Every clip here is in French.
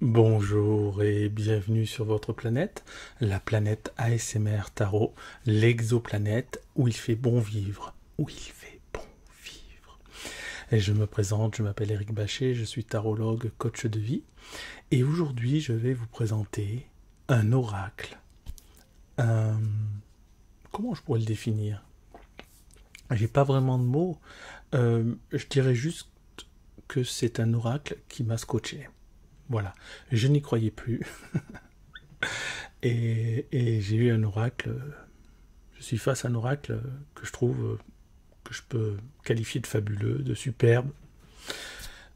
Bonjour et bienvenue sur votre planète, la planète ASMR Tarot, l'exoplanète où il fait bon vivre, où il fait bon vivre. Et je me présente, je m'appelle Eric Bachet, je suis tarologue, coach de vie, et aujourd'hui je vais vous présenter un oracle. Comment je pourrais le définir? J'ai pas vraiment de mots, je dirais juste que c'est un oracle qui m'a scotché. Voilà, je n'y croyais plus. et j'ai eu un oracle. Je suis face à un oracle que je trouve que je peux qualifier de fabuleux, de superbe.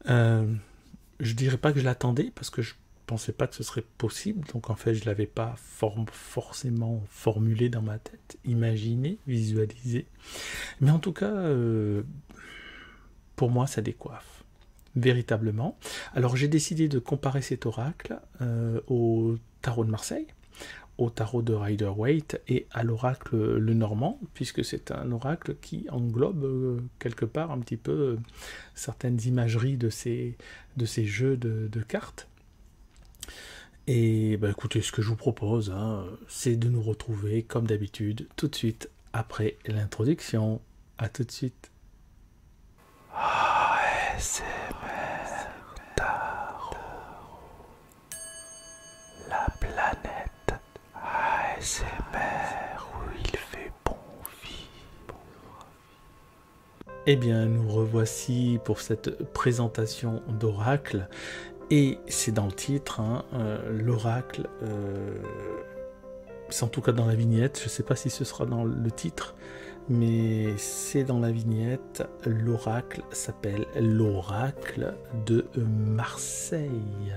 Je dirais pas que je l'attendais parce que je pensais pas que ce serait possible. Donc en fait, je l'avais pas forcément formulé dans ma tête, imaginé, visualisé. Mais en tout cas, pour moi, ça décoiffe. Véritablement. Alors j'ai décidé de comparer cet oracle au tarot de Marseille, au tarot de Rider-Waite et à l'oracle le Normand, puisque c'est un oracle qui englobe quelque part un petit peu certaines imageries de ces jeux de cartes. Et bah, écoutez, ce que je vous propose, c'est de nous retrouver comme d'habitude tout de suite après l'introduction. À tout de suite. ASMR Tarot, la planète ASMR où il fait bon vivre. Eh bien, nous revoici pour cette présentation d'oracle, et c'est dans le titre, l'oracle, c'est en tout cas dans la vignette, je ne sais pas si ce sera dans le titre, mais c'est dans la vignette. L'oracle s'appelle l'oracle de Marseille.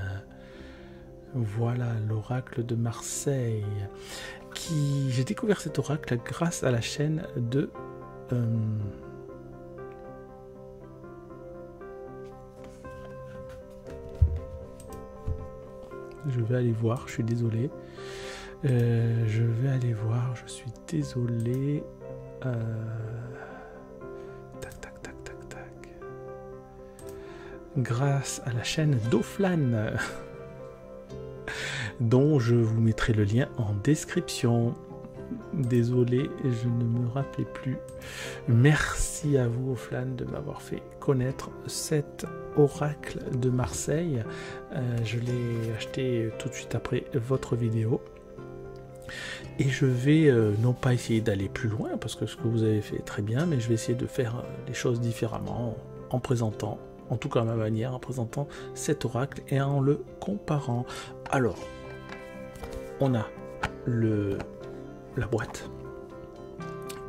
Voilà, l'oracle de Marseille. J'ai découvert cet oracle grâce à la chaîne de je vais aller voir, je suis désolé. Je vais aller voir, je suis désolé. Tac. Grâce à la chaîne d'Oflan, dont je vous mettrai le lien en description. Désolé, je ne me rappelais plus. Merci à vous, Oflan, de m'avoir fait connaître cet oracle de Marseille. Je l'ai acheté tout de suite après votre vidéo. Et je vais non pas essayer d'aller plus loin, parce que ce que vous avez fait est très bien, mais je vais essayer de faire les choses différemment en présentant, en tout cas à ma manière, en présentant cet oracle et en le comparant. Alors, on a la boîte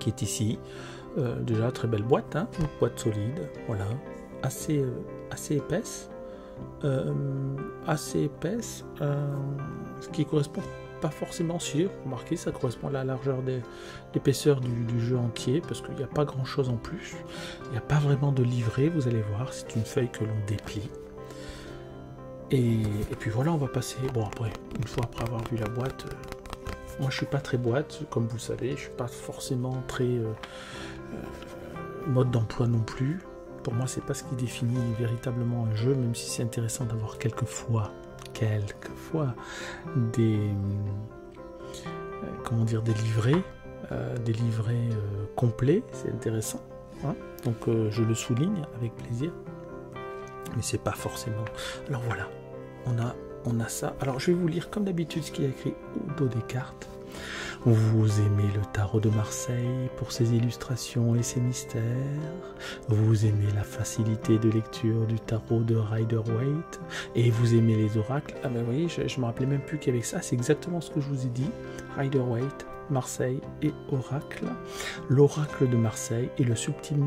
qui est ici. Déjà, très belle boîte, une boîte solide, voilà, assez épaisse. Ce qui correspond pas forcément, si remarquez, ça correspond à la largeur d'épaisseur du jeu entier, parce qu'il n'y a pas grand chose en plus, il n'y a pas vraiment de livret, vous allez voir, c'est une feuille que l'on déplie, et puis voilà, on va passer, bon après, une fois après avoir vu la boîte, moi je suis pas très boîte, comme vous le savez, je suis pas forcément très mode d'emploi non plus. Pour moi, c'est pas ce qui définit véritablement un jeu, même si c'est intéressant d'avoir quelquefois des livrets complets, c'est intéressant, donc je le souligne avec plaisir, mais c'est pas forcément. Alors voilà, on a ça. Alors je vais vous lire comme d'habitude ce qu'il y a écrit au dos des cartes. Vous aimez le tarot de Marseille pour ses illustrations et ses mystères. Vous aimez la facilité de lecture du tarot de Rider-Waite. Et vous aimez les oracles. Ah ben vous voyez, je me rappelais même plus qu'il y avait ça. C'est exactement ce que je vous ai dit. Rider-Waite, Marseille et oracle. L'oracle de Marseille est le subtil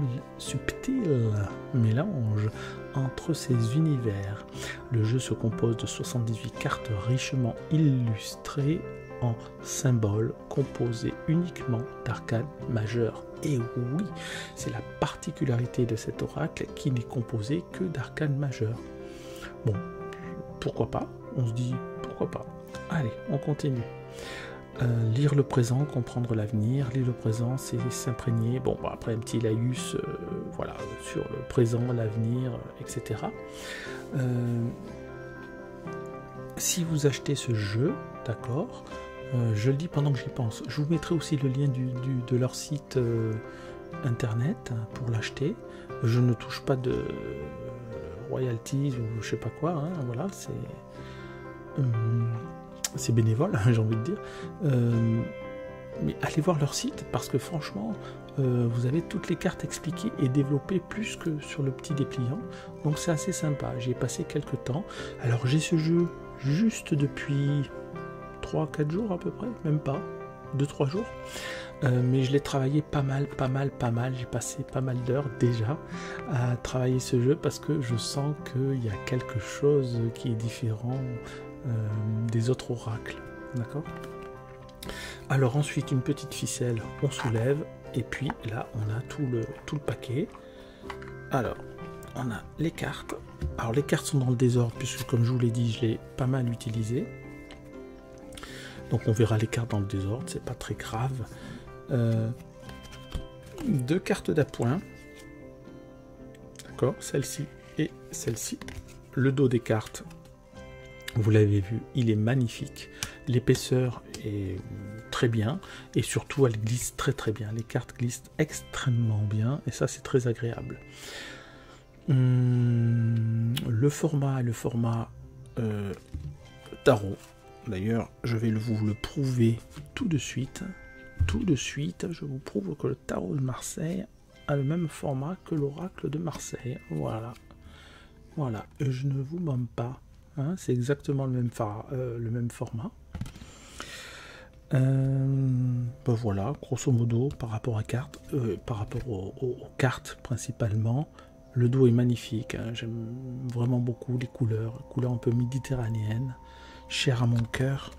mélange entre ces univers. Le jeu se compose de 78 cartes richement illustrées en symboles composés uniquement d'arcanes majeures. Et oui, c'est la particularité de cet oracle qui n'est composé que d'arcanes majeures. Bon, pourquoi pas? On se dit pourquoi pas. Allez, on continue. Lire le présent, comprendre l'avenir. Lire le présent, c'est s'imprégner. Bon, après un petit laïus, voilà, sur le présent, l'avenir, etc. si vous achetez ce jeu, d'accord, je le dis pendant que j'y pense, je vous mettrai aussi le lien de leur site internet pour l'acheter. Je ne touche pas de royalties ou je sais pas quoi, hein, voilà, c'est bénévole, j'ai envie de dire. Mais allez voir leur site parce que franchement, vous avez toutes les cartes expliquées et développées plus que sur le petit dépliant. Donc c'est assez sympa. J'y ai passé quelques temps. Alors j'ai ce jeu juste depuis 3-4 jours à peu près, même pas, 2-3 jours. Mais je l'ai travaillé pas mal. J'ai passé pas mal d'heures déjà à travailler ce jeu parce que je sens qu'il y a quelque chose qui est différent des autres oracles. D'accord ? Alors ensuite, une petite ficelle, on soulève, et puis là, on a tout le paquet. Alors, on a les cartes. Alors, les cartes sont dans le désordre, puisque comme je vous l'ai dit, je l'ai pas mal utilisé. Donc, on verra les cartes dans le désordre, c'est pas très grave. 2 cartes d'appoint. D'accord, celle-ci et celle-ci. Le dos des cartes, vous l'avez vu, il est magnifique. L'épaisseur est très bien et surtout elle glisse très bien. Les cartes glissent extrêmement bien et ça c'est très agréable. Le format tarot. D'ailleurs, je vais vous le prouver tout de suite. Je vous prouve que le tarot de Marseille a le même format que l'oracle de Marseille. Voilà. Et je ne vous mens pas. Hein, c'est exactement le même format. Voilà, grosso modo, par rapport aux cartes principalement, le dos est magnifique. Hein, j'aime vraiment beaucoup les couleurs un peu méditerranéennes, chères à mon cœur.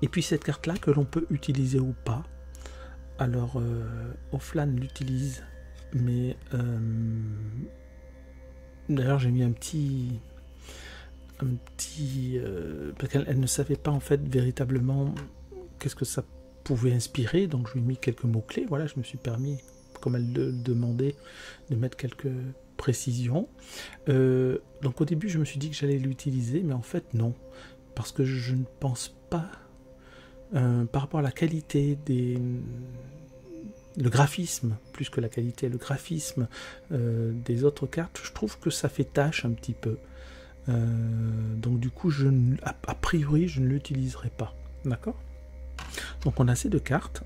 Et puis cette carte-là que l'on peut utiliser ou pas. Alors, Oflan l'utilise, mais d'ailleurs j'ai mis un petit parce qu'elle ne savait pas en fait véritablement qu'est-ce que ça pouvait inspirer, donc je lui ai mis quelques mots-clés. Voilà, je me suis permis, comme elle le demandait, de mettre quelques précisions. Donc au début je me suis dit que j'allais l'utiliser, mais en fait non, parce que je ne pense pas par rapport à la qualité le graphisme, plus que la qualité, le graphisme des autres cartes, je trouve que ça fait tâche un petit peu. Donc du coup, a priori, je ne l'utiliserai pas. D'accord ? Donc on a ces 2 cartes.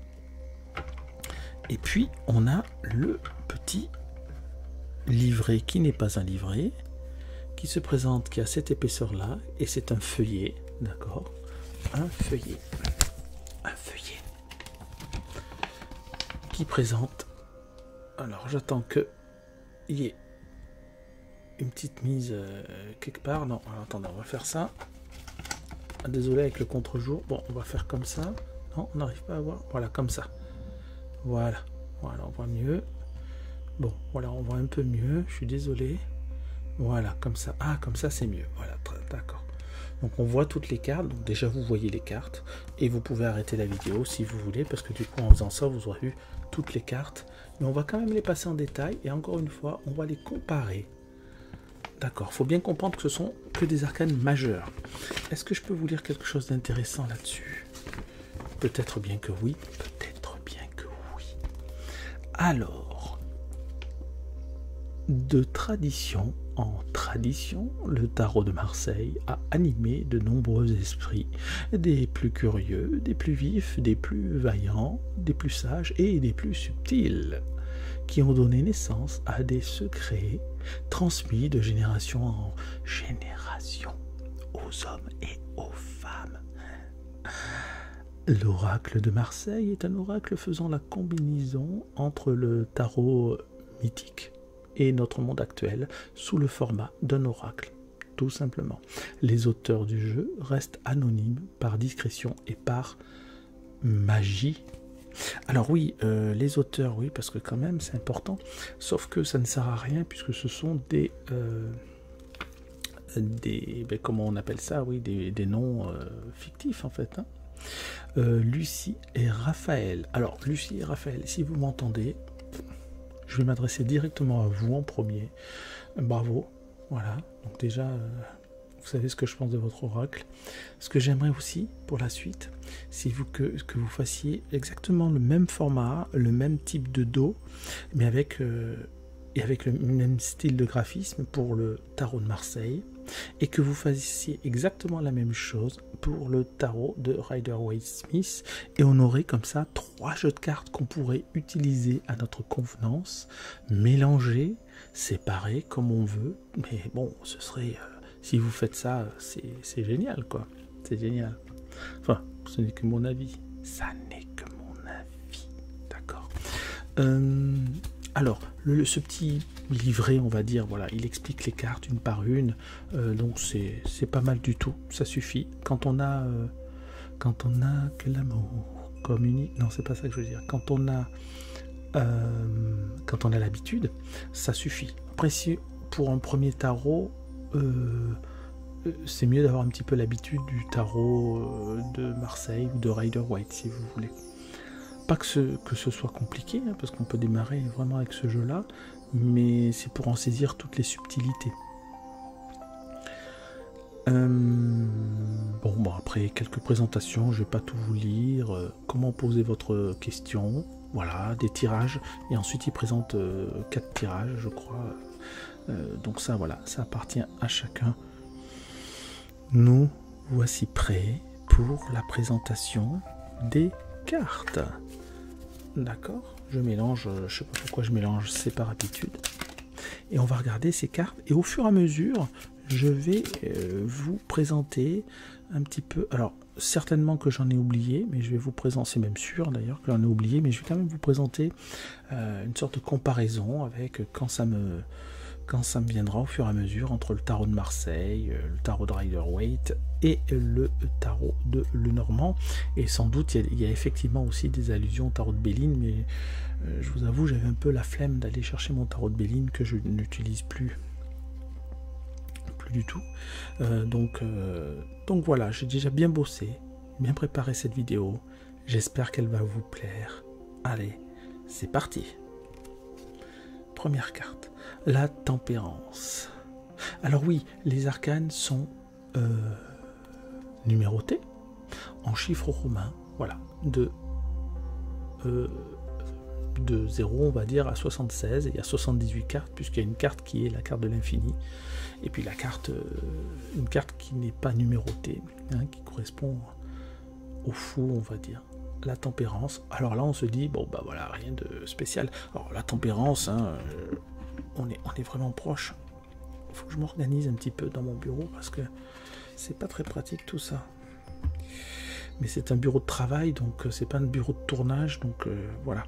Et puis, on a le petit livret qui n'est pas un livret, qui se présente, qui a cette épaisseur-là, et c'est un feuillet. D'accord ? Un feuillet. Qui présente. Alors j'attends que il y ait une petite mise quelque part. Non, alors, attendez, on va faire ça. Ah, désolé avec le contre-jour. Bon, on va faire comme ça. Non, on n'arrive pas à voir. Voilà, comme ça. Voilà, on voit mieux. Bon, voilà, on voit un peu mieux. Je suis désolé. Voilà, comme ça. Ah, comme ça, c'est mieux. Voilà, d'accord. Donc on voit toutes les cartes, donc déjà vous voyez les cartes, et vous pouvez arrêter la vidéo si vous voulez, parce que du coup en faisant ça vous aurez vu toutes les cartes, mais on va quand même les passer en détail, et encore une fois on va les comparer. D'accord, faut bien comprendre que ce sont que des arcanes majeures. Est-ce que je peux vous lire quelque chose d'intéressant là-dessus? Peut-être bien que oui, Alors, de tradition en tradition, le tarot de Marseille a animé de nombreux esprits, des plus curieux, des plus vifs, des plus vaillants, des plus sages et des plus subtils, qui ont donné naissance à des secrets transmis de génération en génération aux hommes et aux femmes. L'oracle de Marseille est un oracle faisant la combinaison entre le tarot mythique et notre monde actuel sous le format d'un oracle, tout simplement. Les auteurs du jeu restent anonymes par discrétion et par magie. Alors oui, les auteurs, oui, parce que quand même c'est important, sauf que ça ne sert à rien puisque ce sont des comment on appelle ça, oui, des noms fictifs en fait. Hein. Lucie et Raphaël. Alors Lucie et Raphaël, si vous m'entendez, je vais m'adresser directement à vous en premier. Bravo. Voilà. Donc déjà, vous savez ce que je pense de votre oracle. Ce que j'aimerais aussi pour la suite, c'est que vous fassiez exactement le même format, le même type de dos, mais avec le même style de graphisme pour le tarot de Marseille, et que vous fassiez exactement la même chose pour le tarot de Rider-Waite-Smith, et on aurait comme ça 3 jeux de cartes qu'on pourrait utiliser à notre convenance, mélanger, séparer comme on veut, mais bon, ce serait, si vous faites ça, c'est génial, quoi, c'est génial. Enfin, ce n'est que mon avis, ça n'est que mon avis, d'accord. Alors, ce petit livret, on va dire, voilà, il explique les cartes une par une, donc c'est pas mal du tout, ça suffit. Quand on a que l'amour communique, non, c'est pas ça que je veux dire. Quand on a l'habitude, ça suffit. Après, si pour un premier tarot, c'est mieux d'avoir un petit peu l'habitude du tarot de Marseille ou de Rider-Waite, si vous voulez. Pas que ce soit compliqué, hein, parce qu'on peut démarrer vraiment avec ce jeu-là, mais c'est pour en saisir toutes les subtilités. Bon, après quelques présentations, je vais pas tout vous lire. Comment poser votre question, voilà, des tirages, et ensuite il présente 4 tirages, je crois. Donc ça, voilà, ça appartient à chacun. Nous voici prêts pour la présentation des cartes. D'accord, je mélange, je sais pas pourquoi je mélange, c'est par habitude. Et on va regarder ces cartes, et au fur et à mesure, je vais vous présenter un petit peu. Alors, certainement que j'en ai oublié, mais je vais vous présenter, c'est même sûr d'ailleurs que j'en ai oublié, mais je vais quand même vous présenter une sorte de comparaison avec quand ça me viendra au fur et à mesure entre le tarot de Marseille, le tarot de Rider-Waite et le tarot de Lenormand. Et sans doute, il y a effectivement aussi des allusions au tarot de Béline, mais je vous avoue, j'avais un peu la flemme d'aller chercher mon tarot de Béline que je n'utilise plus du tout. Donc voilà, j'ai déjà bien bossé, bien préparé cette vidéo. J'espère qu'elle va vous plaire. Allez, c'est parti. Première carte, la tempérance. Alors oui, les arcanes sont numérotés en chiffres romains, voilà, de 0, on va dire, à 76, et il y a 78 cartes, puisqu'il y a une carte qui est la carte de l'infini, et puis une carte qui n'est pas numérotée, hein, qui correspond au fou, on va dire. La tempérance, alors là on se dit, bon bah voilà, rien de spécial. Alors la tempérance, hein, on est vraiment proche. Il faut que je m'organise un petit peu dans mon bureau, parce que c'est pas très pratique tout ça. Mais c'est un bureau de travail, donc c'est pas un bureau de tournage, donc voilà.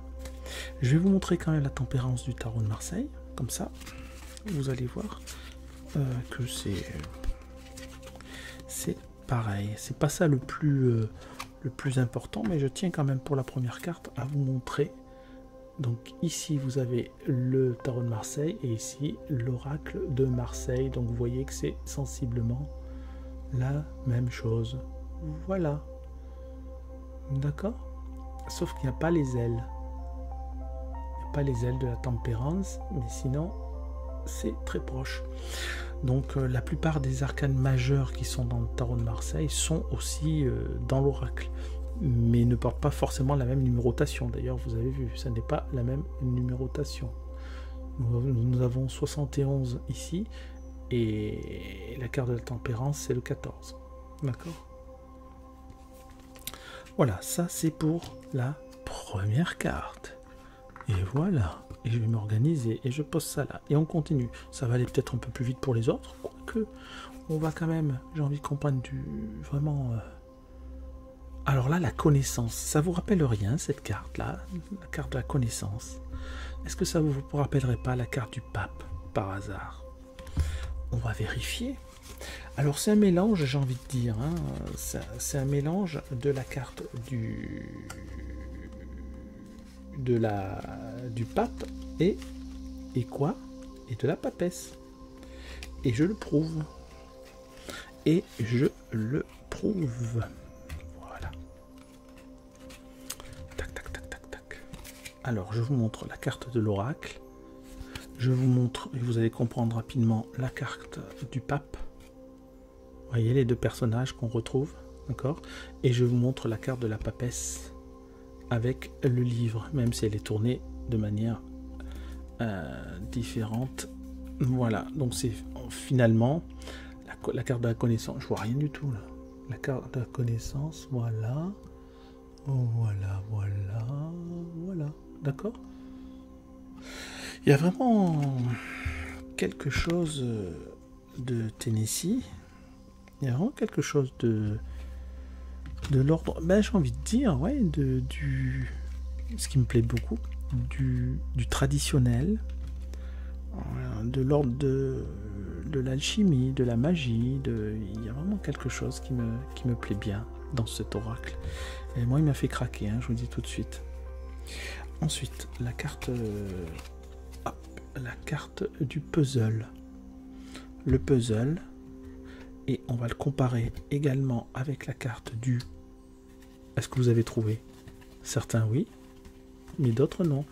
Je vais vous montrer quand même la tempérance du tarot de Marseille, comme ça, vous allez voir que c'est pareil. C'est pas ça le plus important, mais je tiens quand même pour la première carte à vous montrer. Donc ici vous avez le tarot de Marseille et ici l'oracle de Marseille, donc vous voyez que c'est sensiblement la même chose. Voilà, d'accord, sauf qu'il n'y a pas les ailes. Pas les ailes de la tempérance, mais sinon c'est très proche. Donc la plupart des arcanes majeures qui sont dans le tarot de Marseille sont aussi dans l'oracle, mais ne portent pas forcément la même numérotation. D'ailleurs, vous avez vu, ça n'est pas la même numérotation. Nous avons 71 ici, et la carte de la tempérance, c'est le 14. D'accord? Voilà, ça c'est pour la première carte. Et voilà, et je vais m'organiser et je pose ça là. Et on continue. Ça va aller peut-être un peu plus vite pour les autres, quoique on va quand même, j'ai envie qu'on prenne vraiment... Alors là, la connaissance, ça vous rappelle rien cette carte-là, la carte de la connaissance? Est-ce que ça vous rappellerait pas la carte du pape, par hasard? On va vérifier. Alors c'est un mélange, j'ai envie de dire, hein, c'est un mélange de la carte du pape et quoi? Et de la papesse. Et je le prouve. Et je le prouve. Voilà. Tac, tac, tac, tac, tac. Alors, je vous montre la carte de l'oracle. Je vous montre, et vous allez comprendre rapidement, la carte du pape. voyez les deux personnages qu'on retrouve, d'accord? Et je vous montre la carte de la papesse avec le livre, même si elle est tournée de manière différente. Voilà, donc c'est finalement la carte de la connaissance. Je vois rien du tout là. La carte de la connaissance, voilà. Voilà, voilà, voilà. D'accord? Il y a vraiment quelque chose de Tennessee. Il y a vraiment quelque chose de l'ordre, ben, j'ai envie de dire, ouais, ce qui me plaît beaucoup, du traditionnel, de l'ordre de l'alchimie, de la magie, il y a vraiment quelque chose qui me plaît bien dans cet oracle. Et moi, il m'a fait craquer, hein, je vous le dis tout de suite. Ensuite, la carte du puzzle. Le puzzle, et on va le comparer également avec la carte du... Est-ce que vous avez trouvé? Certains oui, mais d'autres non.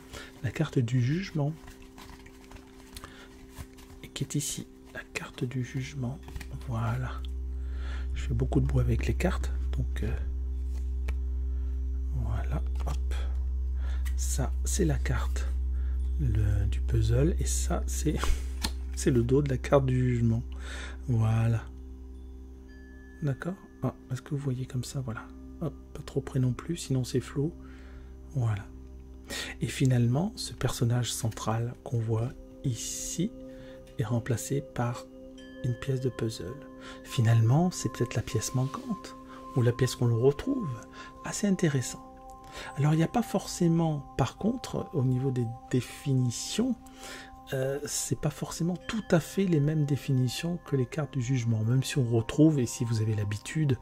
La carte du jugement, et qui est ici, la carte du jugement. Voilà. Je fais beaucoup de bruit avec les cartes, donc voilà, hop. Ça, c'est la carte du puzzle, et ça, c'est le dos de la carte du jugement. Voilà. D'accord? Ah, est-ce que vous voyez comme ça? Voilà. Hop, pas trop près non plus, sinon c'est flou. Voilà. Et finalement, ce personnage central qu'on voit ici est remplacé par une pièce de puzzle. Finalement, c'est peut-être la pièce manquante, ou la pièce qu'on le retrouve. Assez intéressant. Alors, il n'y a pas forcément, par contre, au niveau des définitions, c'est pas forcément tout à fait les mêmes définitions que les cartes du jugement, même si on retrouve, et si vous avez l'habitude,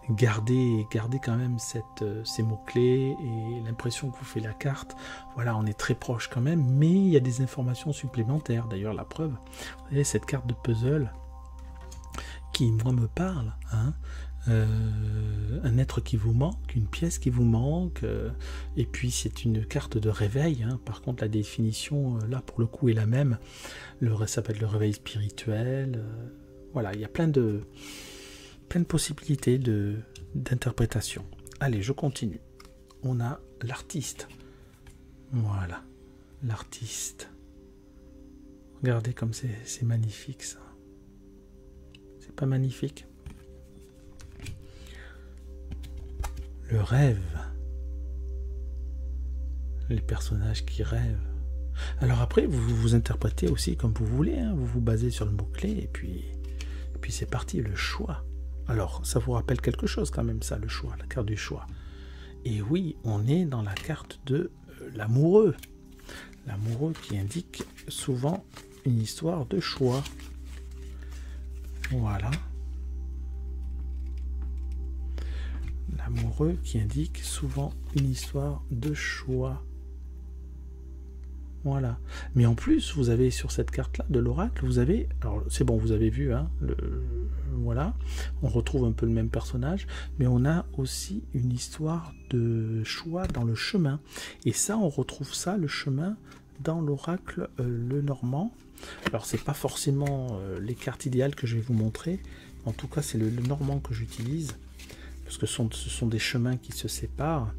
gardez quand même ces mots-clés et l'impression que vous fait la carte. Voilà, on est très proche quand même, mais il y a des informations supplémentaires. D'ailleurs, la preuve, vous voyez cette carte de puzzle qui, moi, me parle, hein, un être qui vous manque, une pièce qui vous manque, et puis c'est une carte de réveil, hein. Par contre la définition là pour le coup est la même, ça s'appelle le réveil spirituel, voilà, il y a plein de possibilités d'interprétation. Allez, je continue. On a l'artiste, voilà, l'artiste, regardez comme c'est magnifique ça, c'est pas magnifique? Le rêve, les personnages qui rêvent. Alors après, vous interprétez aussi comme vous voulez, hein. Vous vous basez sur le mot-clé, et puis c'est parti, le choix. Alors, ça vous rappelle quelque chose quand même, ça, le choix, la carte du choix. Et oui, on est dans la carte de l'amoureux. L'amoureux qui indique souvent une histoire de choix. Voilà. L'amoureux qui indique souvent une histoire de choix. Voilà. Mais en plus, vous avez sur cette carte-là de l'oracle, vous avez... Alors, c'est bon, vous avez vu, hein, voilà. On retrouve un peu le même personnage, mais on a aussi une histoire de choix dans le chemin. Et ça, on retrouve ça, le chemin, dans l'oracle le normand. Alors, c'est pas forcément les cartes idéales que je vais vous montrer. En tout cas, c'est le normand que j'utilise, parce que ce sont des chemins qui se séparent.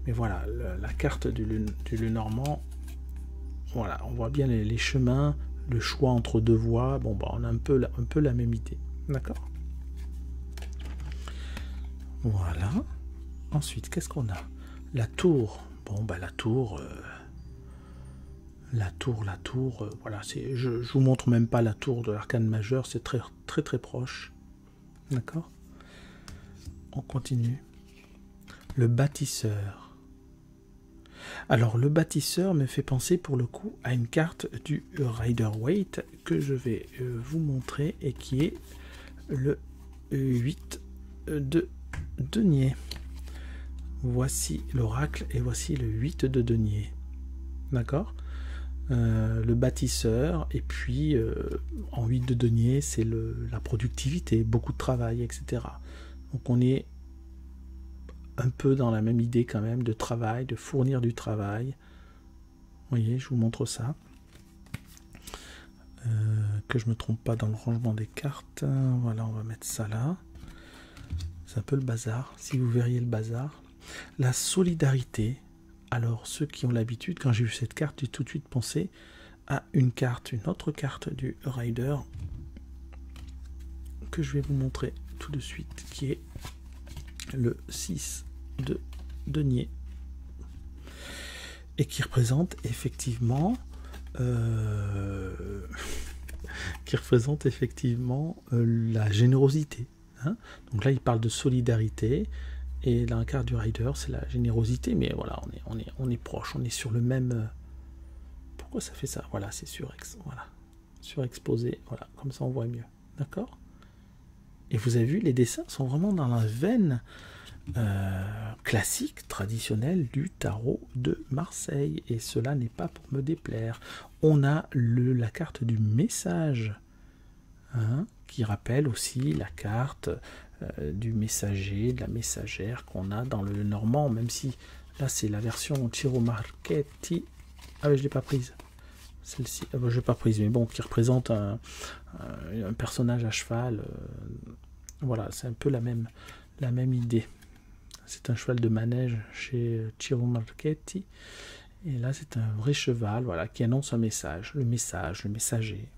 Mais voilà, la carte du Lenormand, voilà, on voit bien les chemins, le choix entre deux voies. Bon, bah, on a un peu la même idée. D'accord? Voilà. Ensuite, qu'est-ce qu'on a? La tour. Bon, bah, la tour, voilà, je vous montre même pas la tour de l'arcane majeur, c'est très, très, très proche. D'accord? On continue. Le bâtisseur. Alors, le bâtisseur me fait penser pour le coup à une carte du Rider-Waite que je vais vous montrer et qui est le 8 de denier. Voici l'oracle et voici le 8 de denier. D'accord? Le bâtisseur, et puis en 8 de denier, c'est la productivité, beaucoup de travail, etc. Donc on est un peu dans la même idée quand même de travail, de fournir du travail. Vous voyez, je vous montre ça. que je me trompe pas dans le rangement des cartes. Voilà, on va mettre ça là. C'est un peu le bazar, si vous verriez le bazar. La solidarité. Alors, ceux qui ont l'habitude, quand j'ai vu cette carte, j'ai tout de suite pensé à une autre carte du Rider, que je vais vous montrer tout de suite, qui est le 6 de denier. Et qui représente effectivement... la générosité. Hein. Donc là, il parle de solidarité. Et la carte du Rider, c'est la générosité, mais voilà, on est proche, on est sur le même... Pourquoi ça fait ça? Voilà, c'est surexposé, voilà, comme ça on voit mieux, d'accord? Et vous avez vu, les dessins sont vraiment dans la veine classique, traditionnelle du tarot de Marseille, et cela n'est pas pour me déplaire. On a la carte du message, hein, qui rappelle aussi la carte du messager, de la messagère qu'on a dans le normand, même si là c'est la version Ciro Marchetti. Ah mais je l'ai pas prise, celle-ci, je l'ai pas prise, mais bon, qui représente un personnage à cheval. Voilà, c'est un peu la même idée. C'est un cheval de manège chez Ciro Marchetti, et là c'est un vrai cheval, voilà, qui annonce un message, le messager.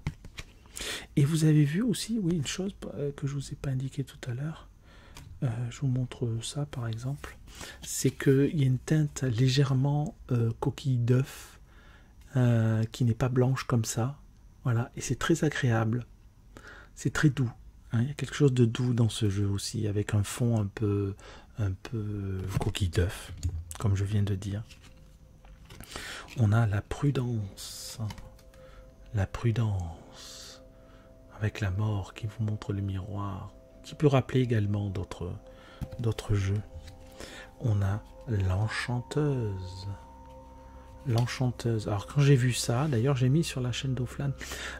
Et vous avez vu aussi, oui, une chose que je vous ai pas indiqué tout à l'heure, je vous montre ça par exemple, c'est qu'il y a une teinte légèrement coquille d'œuf, qui n'est pas blanche comme ça, voilà, et c'est très agréable, c'est très doux, hein, il y a quelque chose de doux dans ce jeu aussi, avec un fond un peu coquille d'œuf, comme je viens de dire. On a la prudence, avec la mort qui vous montre le miroir, qui peut rappeler également d'autres jeux. On a l'enchanteuse. Alors quand j'ai vu ça, d'ailleurs j'ai mis sur la chaîne d'Oflan,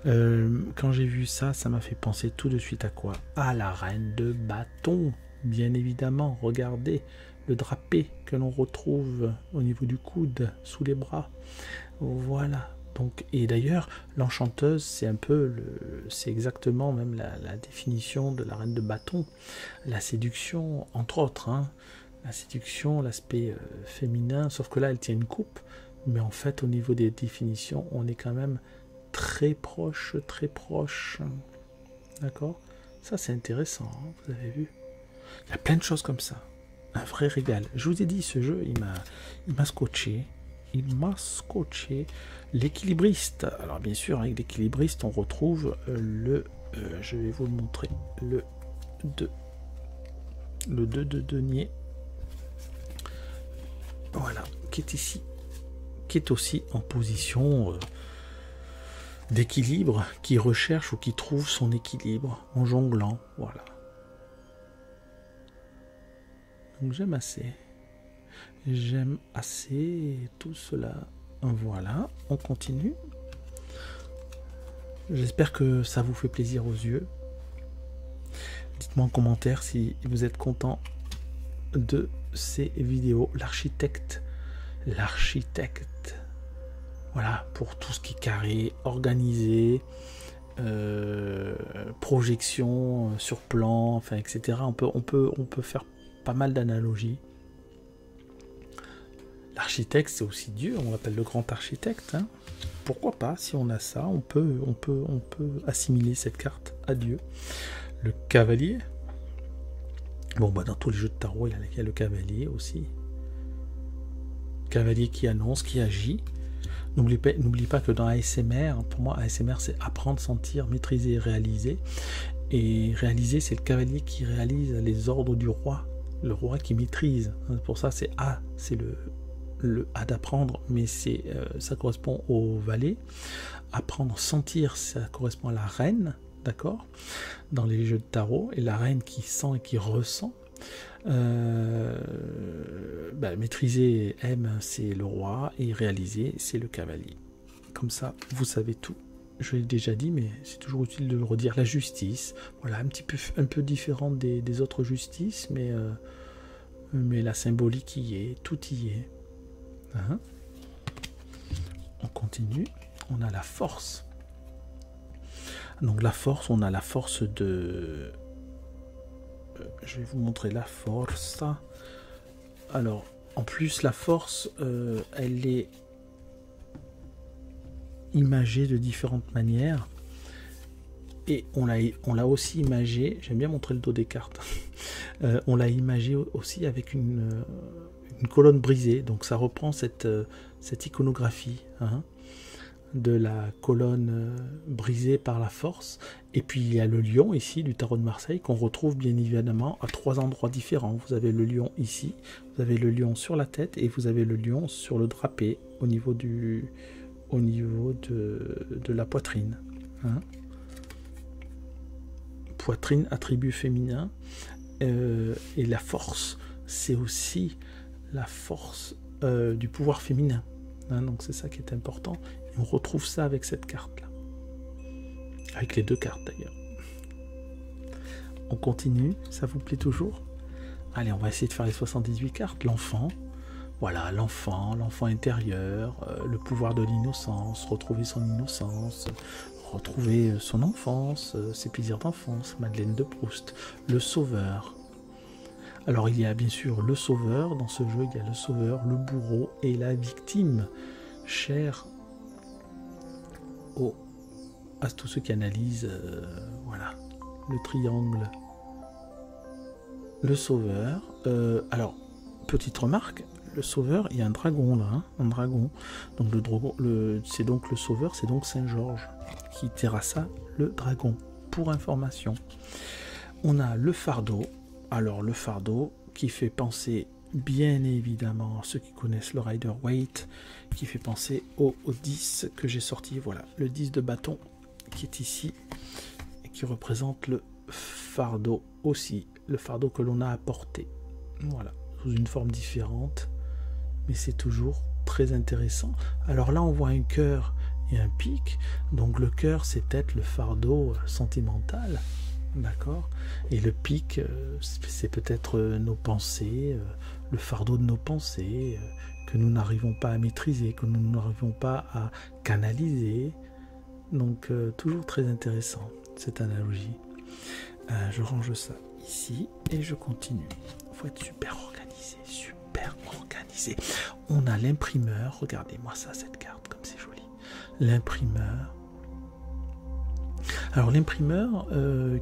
quand j'ai vu ça, ça m'a fait penser tout de suite à quoi? À la reine de bâton, bien évidemment. Regardez le drapé que l'on retrouve au niveau du coude, sous les bras. Voilà. Donc, et d'ailleurs, l'enchanteuse, c'est exactement même la définition de la reine de bâton. La séduction, entre autres, hein. La séduction, l'aspect féminin, sauf que là, elle tient une coupe. Mais en fait, au niveau des définitions, on est quand même très proche. D'accord? Ça, c'est intéressant, hein, vous avez vu? Il y a plein de choses comme ça. Un vrai régal. Je vous ai dit, ce jeu, il m'a scotché. L'équilibriste. Alors bien sûr, avec l'équilibriste, on retrouve je vais vous le montrer, le 2 de denier. Voilà, qui est ici, qui est aussi en position d'équilibre, qui recherche ou qui trouve son équilibre en jonglant. Voilà. Donc j'aime assez tout cela. Voilà, on continue. J'espère que ça vous fait plaisir aux yeux. Dites-moi en commentaire si vous êtes content de ces vidéos. L'architecte. Voilà, pour tout ce qui est carré, organisé, projection sur plan, enfin, etc. On peut faire pas mal d'analogies. L'architecte, c'est aussi Dieu, on l'appelle le grand architecte. Hein. Pourquoi pas, si on a ça, on peut assimiler cette carte à Dieu. Le cavalier. Bon, bah dans tous les jeux de tarot, il y a le cavalier aussi. Cavalier qui annonce, qui agit. N'oublie pas que dans ASMR, pour moi, ASMR, c'est apprendre, sentir, maîtriser, réaliser. Et réaliser, c'est le cavalier qui réalise les ordres du roi. Le roi qui maîtrise. Pour ça, c'est A, c'est le A d'apprendre, mais ça correspond au valet. Apprendre, sentir, ça correspond à la reine, d'accord, dans les jeux de tarot, et la reine qui sent et qui ressent. Maîtriser, M, c'est le roi, et réaliser, c'est le cavalier. Comme ça, vous savez tout. Je l'ai déjà dit, mais c'est toujours utile de le redire. La justice, voilà, un peu différente des autres justices, mais la symbolique y est, tout y est. Hein? On continue. On a la force. Donc la force, on a la force de... je vais vous montrer la force. Alors, en plus, la force, elle est imagée de différentes manières. Et on l'a aussi imagée, j'aime bien montrer le dos des cartes, on l'a imagée aussi avec une colonne brisée. Donc ça reprend cette iconographie, hein, de la colonne brisée par la force. Et puis il y a le lion ici du tarot de Marseille qu'on retrouve bien évidemment à 3 endroits différents. Vous avez le lion ici, vous avez le lion sur la tête et vous avez le lion sur le drapé au niveau de la poitrine, hein. Poitrine, attribut féminin, et la force, c'est aussi la force du pouvoir féminin, hein, donc c'est ça qui est important. Et on retrouve ça avec cette carte là, avec les deux cartes d'ailleurs. On continue, ça vous plaît toujours? Allez, on va essayer de faire les 78 cartes. L'enfant, voilà, l'enfant intérieur, le pouvoir de l'innocence, retrouver son innocence, retrouver son enfance, ses plaisirs d'enfance, Madeleine de Proust, le sauveur. Alors il y a bien sûr le sauveur, dans ce jeu il y a le sauveur, le bourreau et la victime, cher à tous ceux qui analysent, voilà, le triangle. Le sauveur, alors petite remarque, le sauveur, il y a un dragon là, hein, un dragon. Donc le dragon, c'est donc le sauveur, c'est donc Saint-Georges qui terrassa le dragon, pour information. On a le fardeau. Alors le fardeau qui fait penser bien évidemment à ceux qui connaissent le Rider-Waite, qui fait penser au 10 que j'ai sorti, voilà, le 10 de bâton qui est ici et qui représente le fardeau aussi, le fardeau que l'on a à porter, voilà, sous une forme différente, mais c'est toujours très intéressant. Alors là on voit un cœur et un pic, donc le cœur c'est peut-être le fardeau sentimental, d'accord, et le pic c'est peut-être nos pensées, le fardeau de nos pensées que nous n'arrivons pas à maîtriser, que nous n'arrivons pas à canaliser. Donc toujours très intéressant cette analogie. Je range ça ici et je continue. Il faut être super organisé, super organisé. On a l'imprimeur, regardez-moi ça, cette carte comme c'est joli. L'imprimeur. Alors l'imprimeur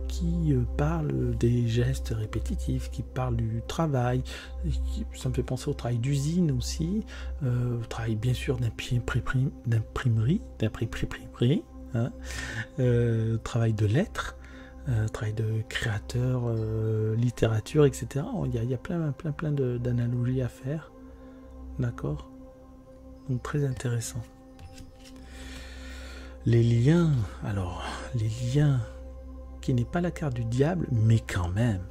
qui parle des gestes répétitifs, qui parle du travail, ça me fait penser au travail d'usine aussi, au travail bien sûr d'imprimerie, hein, travail de lettres, travail de créateur, littérature, etc. Il y a plein d'analogies à faire, d'accord, donc très intéressant. Les liens, alors, les liens, qui n'est pas la carte du diable, mais quand même,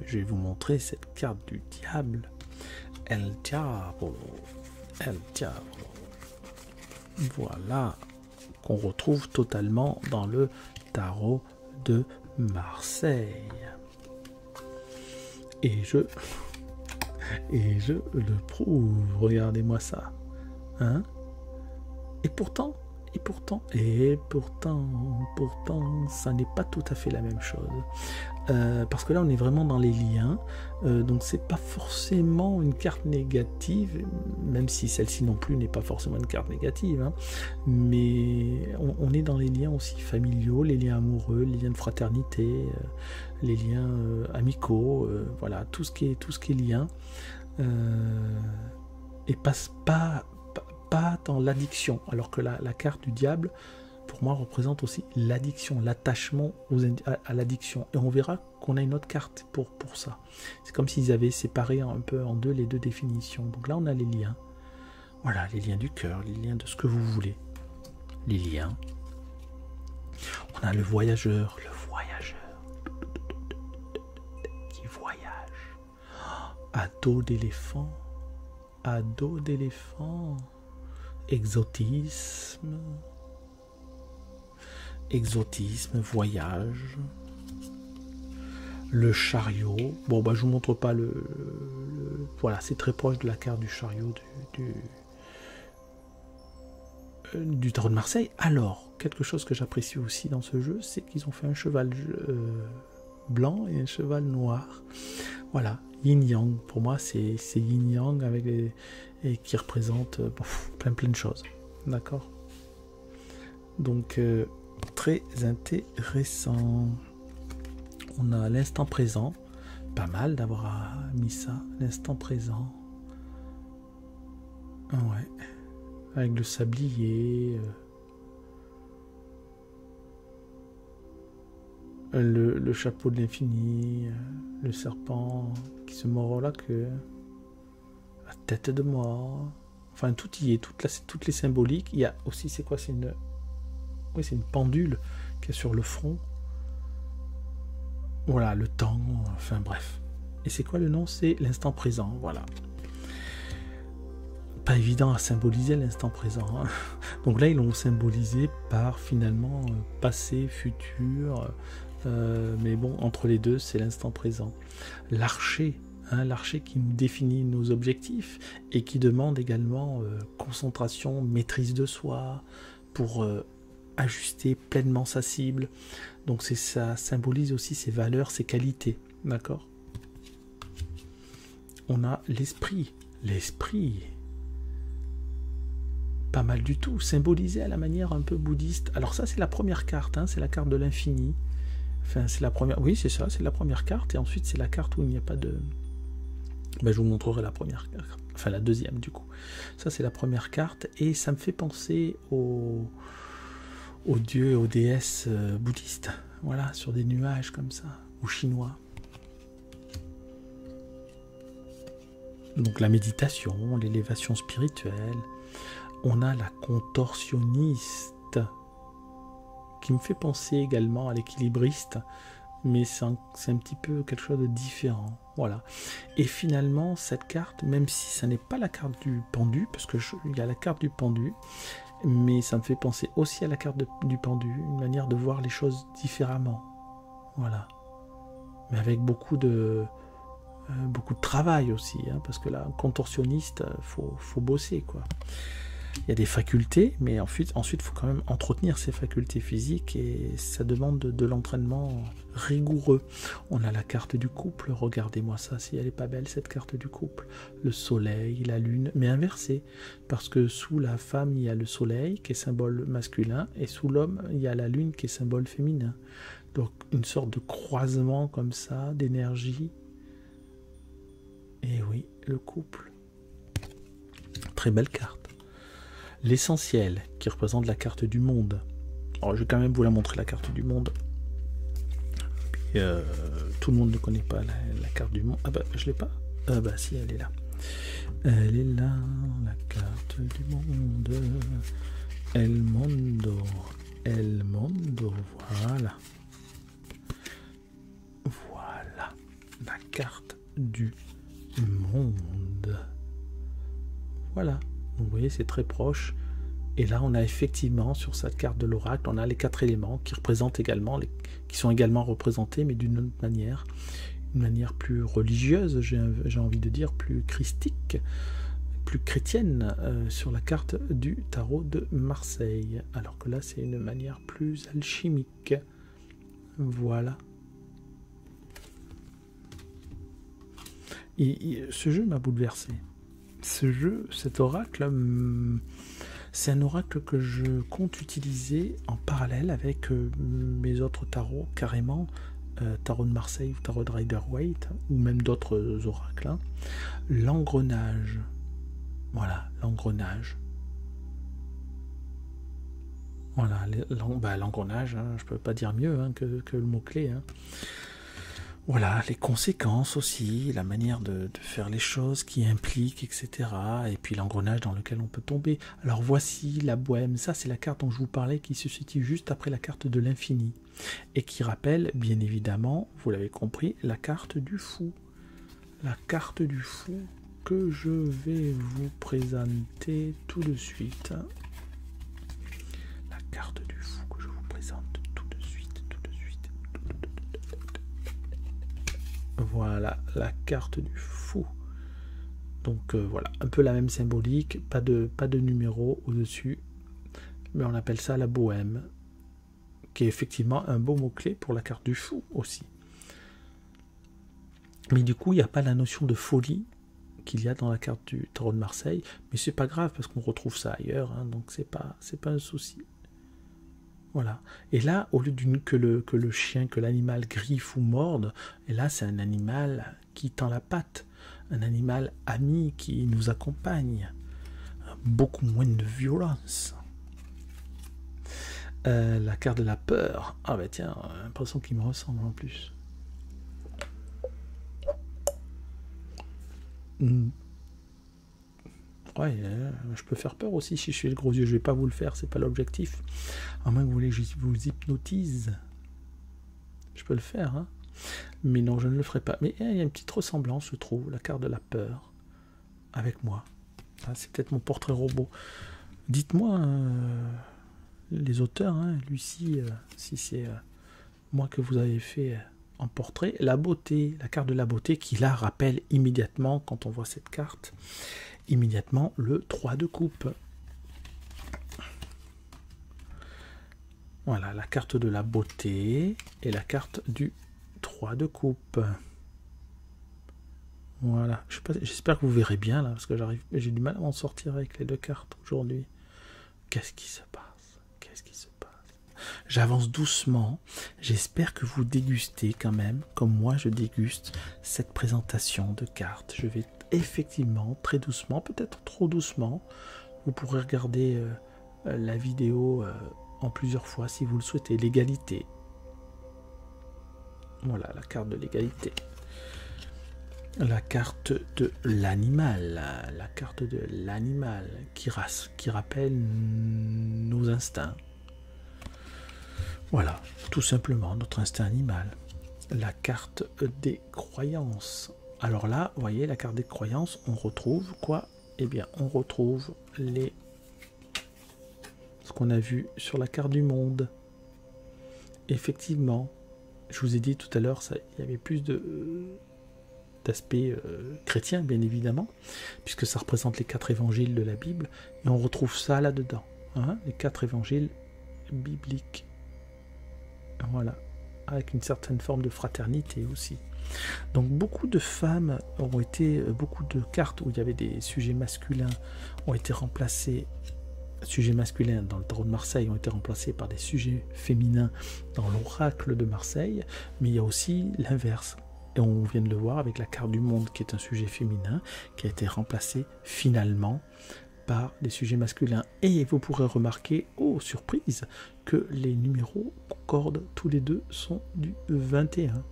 je vais vous montrer cette carte du diable. El Diablo. Voilà, qu'on retrouve totalement dans le tarot de Marseille. Et je le prouve, regardez-moi ça. Hein? Et pourtant, ça n'est pas tout à fait la même chose. Parce que là, on est vraiment dans les liens. Donc, c'est pas forcément une carte négative, même si celle-ci non plus n'est pas forcément une carte négative. Hein. Mais on est dans les liens aussi familiaux, les liens amoureux, les liens de fraternité, les liens amicaux, voilà, tout ce qui est lien. Et passe pas dans l'addiction, alors que la carte du diable, pour moi, représente aussi l'addiction, l'attachement à l'addiction. Et on verra qu'on a une autre carte pour ça. C'est comme s'ils avaient séparé un peu en deux les deux définitions. Donc là, on a les liens. Voilà, les liens du cœur, les liens de ce que vous voulez. Les liens. On a le voyageur qui voyage. À dos d'éléphant. Exotisme, voyage, le chariot. Bon, bah, je vous montre pas voilà, c'est très proche de la carte du chariot du tarot de Marseille. Alors, quelque chose que j'apprécie aussi dans ce jeu, c'est qu'ils ont fait un cheval blanc et un cheval noir. Voilà, yin-yang. Pour moi, c'est yin-yang avec et qui représente plein de choses. D'accord. Donc, très intéressant. On a l'instant présent. Pas mal d'avoir mis ça. L'instant présent. Ouais. Avec le sablier. Le chapeau de l'infini. Le serpent qui se mord la queue. La tête de mort. Enfin, tout y est. Toutes les symboliques. Il y a aussi, c'est quoi? C'est une pendule qui est sur le front. Voilà, le temps. Enfin, bref. Et c'est quoi le nom? C'est l'instant présent. Voilà. Pas évident à symboliser l'instant présent. Hein. Donc là, ils l'ont symbolisé par finalement passé, futur. Mais bon, entre les deux, c'est l'instant présent. L'archer. L'archer qui nous définit nos objectifs et qui demande également concentration, maîtrise de soi pour ajuster pleinement sa cible. Donc ça symbolise aussi ses valeurs, ses qualités. D'accord? On a l'esprit. L'esprit. Pas mal du tout. Symbolisé à la manière un peu bouddhiste. Alors ça, c'est la première carte. Hein, c'est la carte de l'infini. Enfin, c'est la première. Oui, c'est ça. C'est la première carte. Et ensuite, c'est la carte où il n'y a pas de... Ben, je vous montrerai la première carte. Enfin, la deuxième, du coup. Ça, c'est la première carte. Et ça me fait penser aux dieux et aux déesses bouddhistes. Voilà, sur des nuages comme ça. Ou chinois. Donc, la méditation, l'élévation spirituelle. On a la contorsionniste. Qui me fait penser également à l'équilibriste. Mais c'est un petit peu quelque chose de différent. Voilà. Et finalement, cette carte, même si ça n'est pas la carte du pendu, parce que il y a la carte du pendu, mais ça me fait penser aussi à la carte du pendu, une manière de voir les choses différemment. Voilà. Mais avec beaucoup de travail aussi, hein, parce que là, contorsionniste, faut bosser, quoi. Il y a des facultés, mais ensuite, il faut quand même entretenir ces facultés physiques et ça demande de l'entraînement rigoureux. On a la carte du couple, regardez-moi ça, si elle n'est pas belle cette carte du couple. Le soleil, la lune, mais inversé, parce que sous la femme, il y a le soleil qui est symbole masculin et sous l'homme, il y a la lune qui est symbole féminin. Donc une sorte de croisement comme ça, d'énergie. Et oui, le couple. Très belle carte. L'essentiel, qui représente la carte du monde. Alors, je vais quand même vous la montrer, la carte du monde. Puis, tout le monde ne connaît pas la carte du monde. Ah bah, je l'ai pas. Ah bah si, elle est là. Elle est là, la carte du monde. El Mondo. El Mondo, voilà. Voilà, la carte du monde. Voilà. Vous voyez, c'est très proche. Et là, on a effectivement, sur cette carte de l'oracle, on a les 4 éléments qui représentent également, qui sont également représentés, mais d'une autre manière. Une manière plus religieuse, j'ai envie de dire, plus christique, plus chrétienne, sur la carte du tarot de Marseille. Alors que là, c'est une manière plus alchimique. Voilà. Ce jeu m'a bouleversé. Ce jeu, cet oracle, c'est un oracle que je compte utiliser en parallèle avec mes autres tarots, carrément, tarot de Marseille ou tarot de Rider-Waite, ou même d'autres oracles. Hein. L'engrenage. Voilà, l'engrenage. Voilà, l'engrenage, hein, je ne peux pas dire mieux hein, que le mot-clé. Hein. Voilà, les conséquences aussi, la manière de faire les choses qui impliquent, etc. Et puis l'engrenage dans lequel on peut tomber. Alors voici la bohème, ça c'est la carte dont je vous parlais qui se situe juste après la carte de l'infini. Et qui rappelle, bien évidemment, vous l'avez compris, la carte du fou. La carte du fou que je vais vous présenter tout de suite. La carte du fou que je vous présente tout de suite. Voilà, la carte du fou. Donc voilà, un peu la même symbolique, pas de numéro au-dessus. mais on appelle ça la bohème, qui est effectivement un beau mot-clé pour la carte du fou aussi. Mais du coup, il n'y a pas la notion de folie qu'il y a dans la carte du tarot de Marseille, mais c'est pas grave parce qu'on retrouve ça ailleurs, hein, donc c'est pas un souci. Voilà. Et là, au lieu que le chien, que l'animal griffe ou morde, et là c'est un animal qui tend la patte, un animal ami qui nous accompagne, beaucoup moins de violence. La carte de la peur. Ah bah tiens, l'impression qu'il me ressemble en plus. Ouais, je peux faire peur aussi si je fais le gros yeux. Je vais pas vous le faire, c'est pas l'objectif. À moins que vous voulez que je vous hypnotise. Je peux le faire, hein. Mais non, je ne le ferai pas. Mais il y a une petite ressemblance, je trouve, la carte de la peur avec moi. Ah, c'est peut-être mon portrait robot. Dites-moi, les auteurs, hein, Lucie, si c'est moi que vous avez fait en portrait. La beauté, la carte de la beauté qui la rappelle immédiatement, quand on voit cette carte, immédiatement le 3 de coupe. Voilà, la carte de la beauté et la carte du 3 de coupe. Voilà, j'espère que vous verrez bien là, parce que j'ai du mal à m'en sortir avec les deux cartes aujourd'hui. Qu'est-ce qui se passe? Qu'est-ce qui se passe? J'avance doucement. J'espère que vous dégustez quand même, comme moi je déguste cette présentation de cartes. Je vais effectivement très doucement, peut-être trop doucement. Vous pourrez regarder la vidéo en plusieurs fois si vous le souhaitez. L'égalité. Voilà, la carte de l'égalité. La carte de l'animal. La carte de l'animal qui rappelle nos instincts. Voilà, tout simplement notre instinct animal. La carte des croyances. Alors là, vous voyez, la carte des croyances, on retrouve quoi? Eh bien, on retrouve ce qu'on a vu sur la carte du monde. Effectivement, je vous ai dit tout à l'heure, il y avait plus d'aspect chrétien, bien évidemment, puisque ça représente les 4 évangiles de la Bible, et on retrouve ça là-dedans, hein, les 4 évangiles bibliques. Voilà, avec une certaine forme de fraternité aussi. Donc beaucoup de femmes ont été, beaucoup de cartes où il y avait des sujets masculins ont été remplacés, sujets masculins dans le tarot de Marseille ont été remplacés par des sujets féminins dans l'oracle de Marseille, mais il y a aussi l'inverse. Et on vient de le voir avec la carte du monde qui est un sujet féminin qui a été remplacé finalement par des sujets masculins. Et vous pourrez remarquer, oh surprise, que les numéros concordent, tous les deux sont du 21.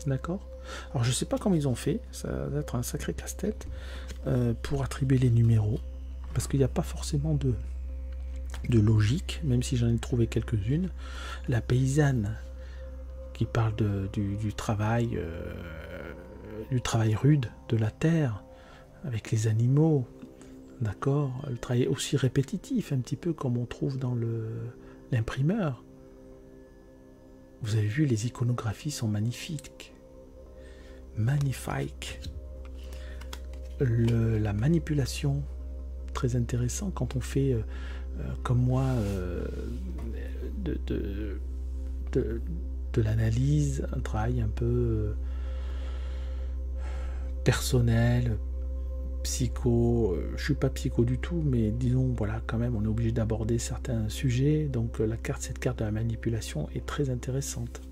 D'accord? Alors je sais pas comment ils ont fait, ça va être un sacré casse-tête pour attribuer les numéros, parce qu'il n'y a pas forcément de logique, même si j'en ai trouvé quelques-unes. La paysanne qui parle du travail rude de la terre, avec les animaux, d'accord, le travail aussi répétitif, un petit peu comme on trouve dans l'imprimeur. Vous avez vu, les iconographies sont magnifiques. Magnifique. La manipulation, très intéressant quand on fait, comme moi, de l'analyse, un travail un peu personnel, psycho. Je suis pas psycho du tout, mais disons, voilà, quand même, on est obligé d'aborder certains sujets. Donc cette carte de la manipulation est très intéressante.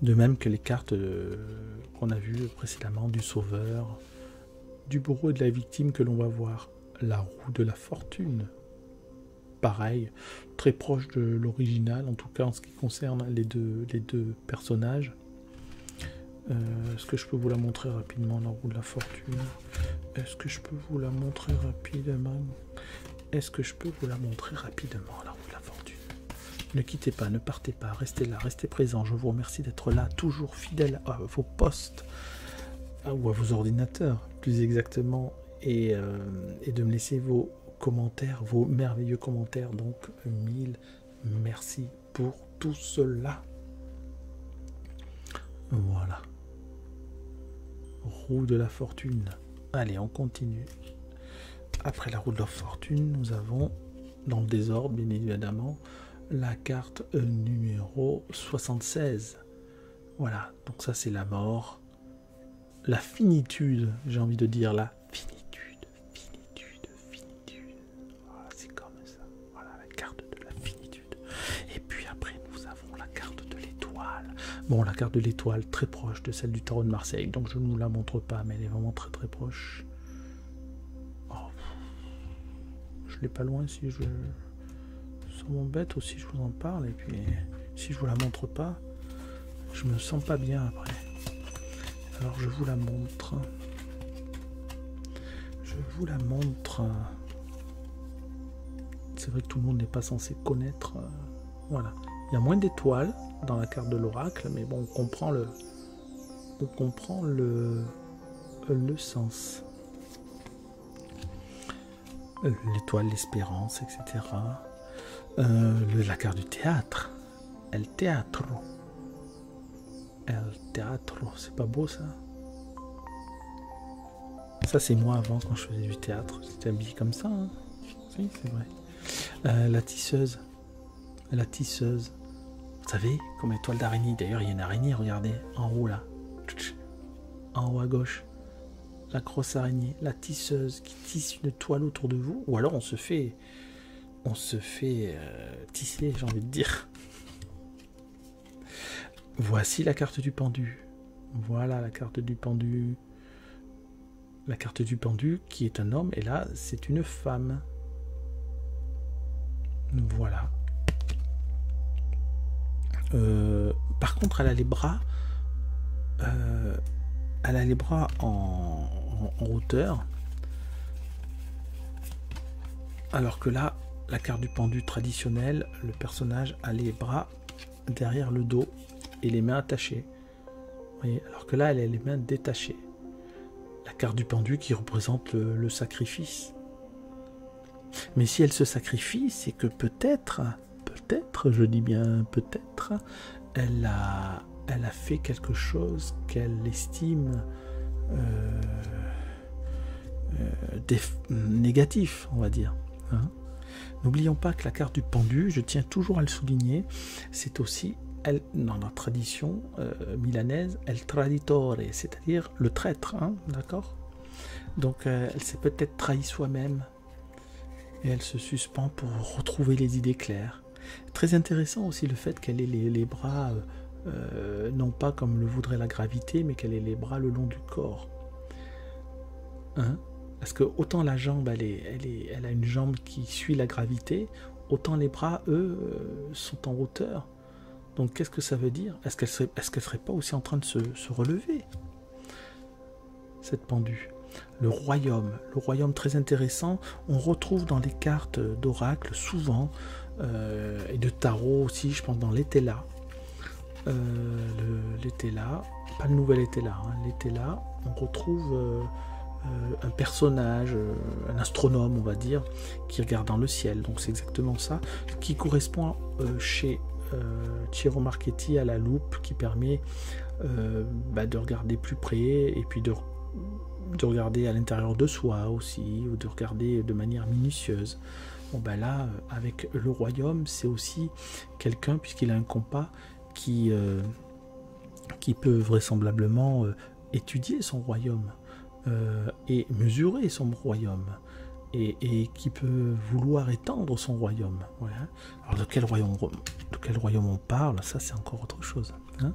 De même que les cartes qu'on a vues précédemment du sauveur, du bourreau et de la victime que l'on va voir. La roue de la fortune. Pareil, très proche de l'original, en tout cas en ce qui concerne les deux personnages. Est-ce que je peux vous la montrer rapidement, la roue de la fortune? Est-ce que je peux vous la montrer rapidement? Est-ce que je peux vous la montrer rapidement, la roue de la fortune? Ne quittez pas, ne partez pas, restez là, restez présents. Je vous remercie d'être là, toujours fidèle à vos postes, ou à vos ordinateurs, plus exactement, et de me laisser vos commentaires, vos merveilleux commentaires. Donc, 1000 merci pour tout cela. Voilà. Roue de la fortune. Allez, on continue. Après la roue de la fortune, nous avons dans le désordre, bien évidemment, la carte numéro 76. Voilà, donc ça c'est la mort. La finitude, j'ai envie de dire la finitude, finitude, finitude. Voilà, c'est comme ça. Voilà la carte de la finitude. Et puis après, nous avons la carte de l'étoile. Bon, la carte de l'étoile, très proche de celle du tarot de Marseille, donc je ne vous la montre pas, mais elle est vraiment très très proche. Oh. Je l'ai pas loin si je... Ça m'embête aussi, je vous en parle, et puis si je vous la montre pas, je me sens pas bien après. Alors je vous la montre. Je vous la montre. C'est vrai que tout le monde n'est pas censé connaître. Voilà. Il y a moins d'étoiles dans la carte de l'oracle, mais bon, on comprend le sens. L'étoile, l'espérance, etc. La carte du théâtre. El teatro. El teatro. C'est pas beau ça? Ça c'est moi avant quand je faisais du théâtre. J'étais habillé comme ça. Hein. Oui, c'est vrai. La tisseuse. La tisseuse. Vous savez, comme étoile d'araignée. D'ailleurs, il y a une araignée, regardez, en haut là. En haut à gauche. La grosse araignée, la tisseuse qui tisse une toile autour de vous. Ou alors on se fait tisser, j'ai envie de dire. Voici la carte du pendu. Voilà la carte du pendu. La carte du pendu qui est un homme et là c'est une femme. Voilà. Par contre elle a les bras en hauteur, alors que là la carte du pendu traditionnelle, le personnage a les bras derrière le dos et les mains attachées. Vous voyez, alors que là elle a les mains détachées. La carte du pendu qui représente le sacrifice. Mais si elle se sacrifie, c'est que peut-être, je dis bien peut-être, elle a fait quelque chose qu'elle estime négatif, on va dire. Hein. N'oublions pas que la carte du pendu, je tiens toujours à le souligner, c'est aussi, dans la tradition milanaise, el traditore, c'est-à-dire le traître, hein, d'accord? Donc elle s'est peut-être trahie soi-même et elle se suspend pour retrouver les idées claires. Très intéressant aussi le fait qu'elle ait les bras, non pas comme le voudrait la gravité, mais qu'elle ait les bras le long du corps. Hein? Parce que autant la jambe, elle a une jambe qui suit la gravité, autant les bras, eux, sont en hauteur. Donc qu'est-ce que ça veut dire? Est-ce qu'elle serait pas aussi en train de se relever, cette pendue? Le royaume très intéressant, on retrouve dans les cartes d'oracle souvent, et de tarot aussi, je pense dans l'Étela. L'Étela, pas le nouvel Étela, hein, l'Étela, on retrouve un personnage, un astronome on va dire, qui regarde dans le ciel, donc c'est exactement ça, qui correspond chez Ciro Marchetti à la loupe, qui permet de regarder plus près, et puis de regarder à l'intérieur de soi aussi, ou de regarder de manière minutieuse. Bon ben là, avec le royaume, c'est aussi quelqu'un, puisqu'il a un compas, qui peut vraisemblablement étudier son royaume, et mesurer son royaume, et qui peut vouloir étendre son royaume. Voilà. Alors de quel royaume on parle, ça c'est encore autre chose. Hein.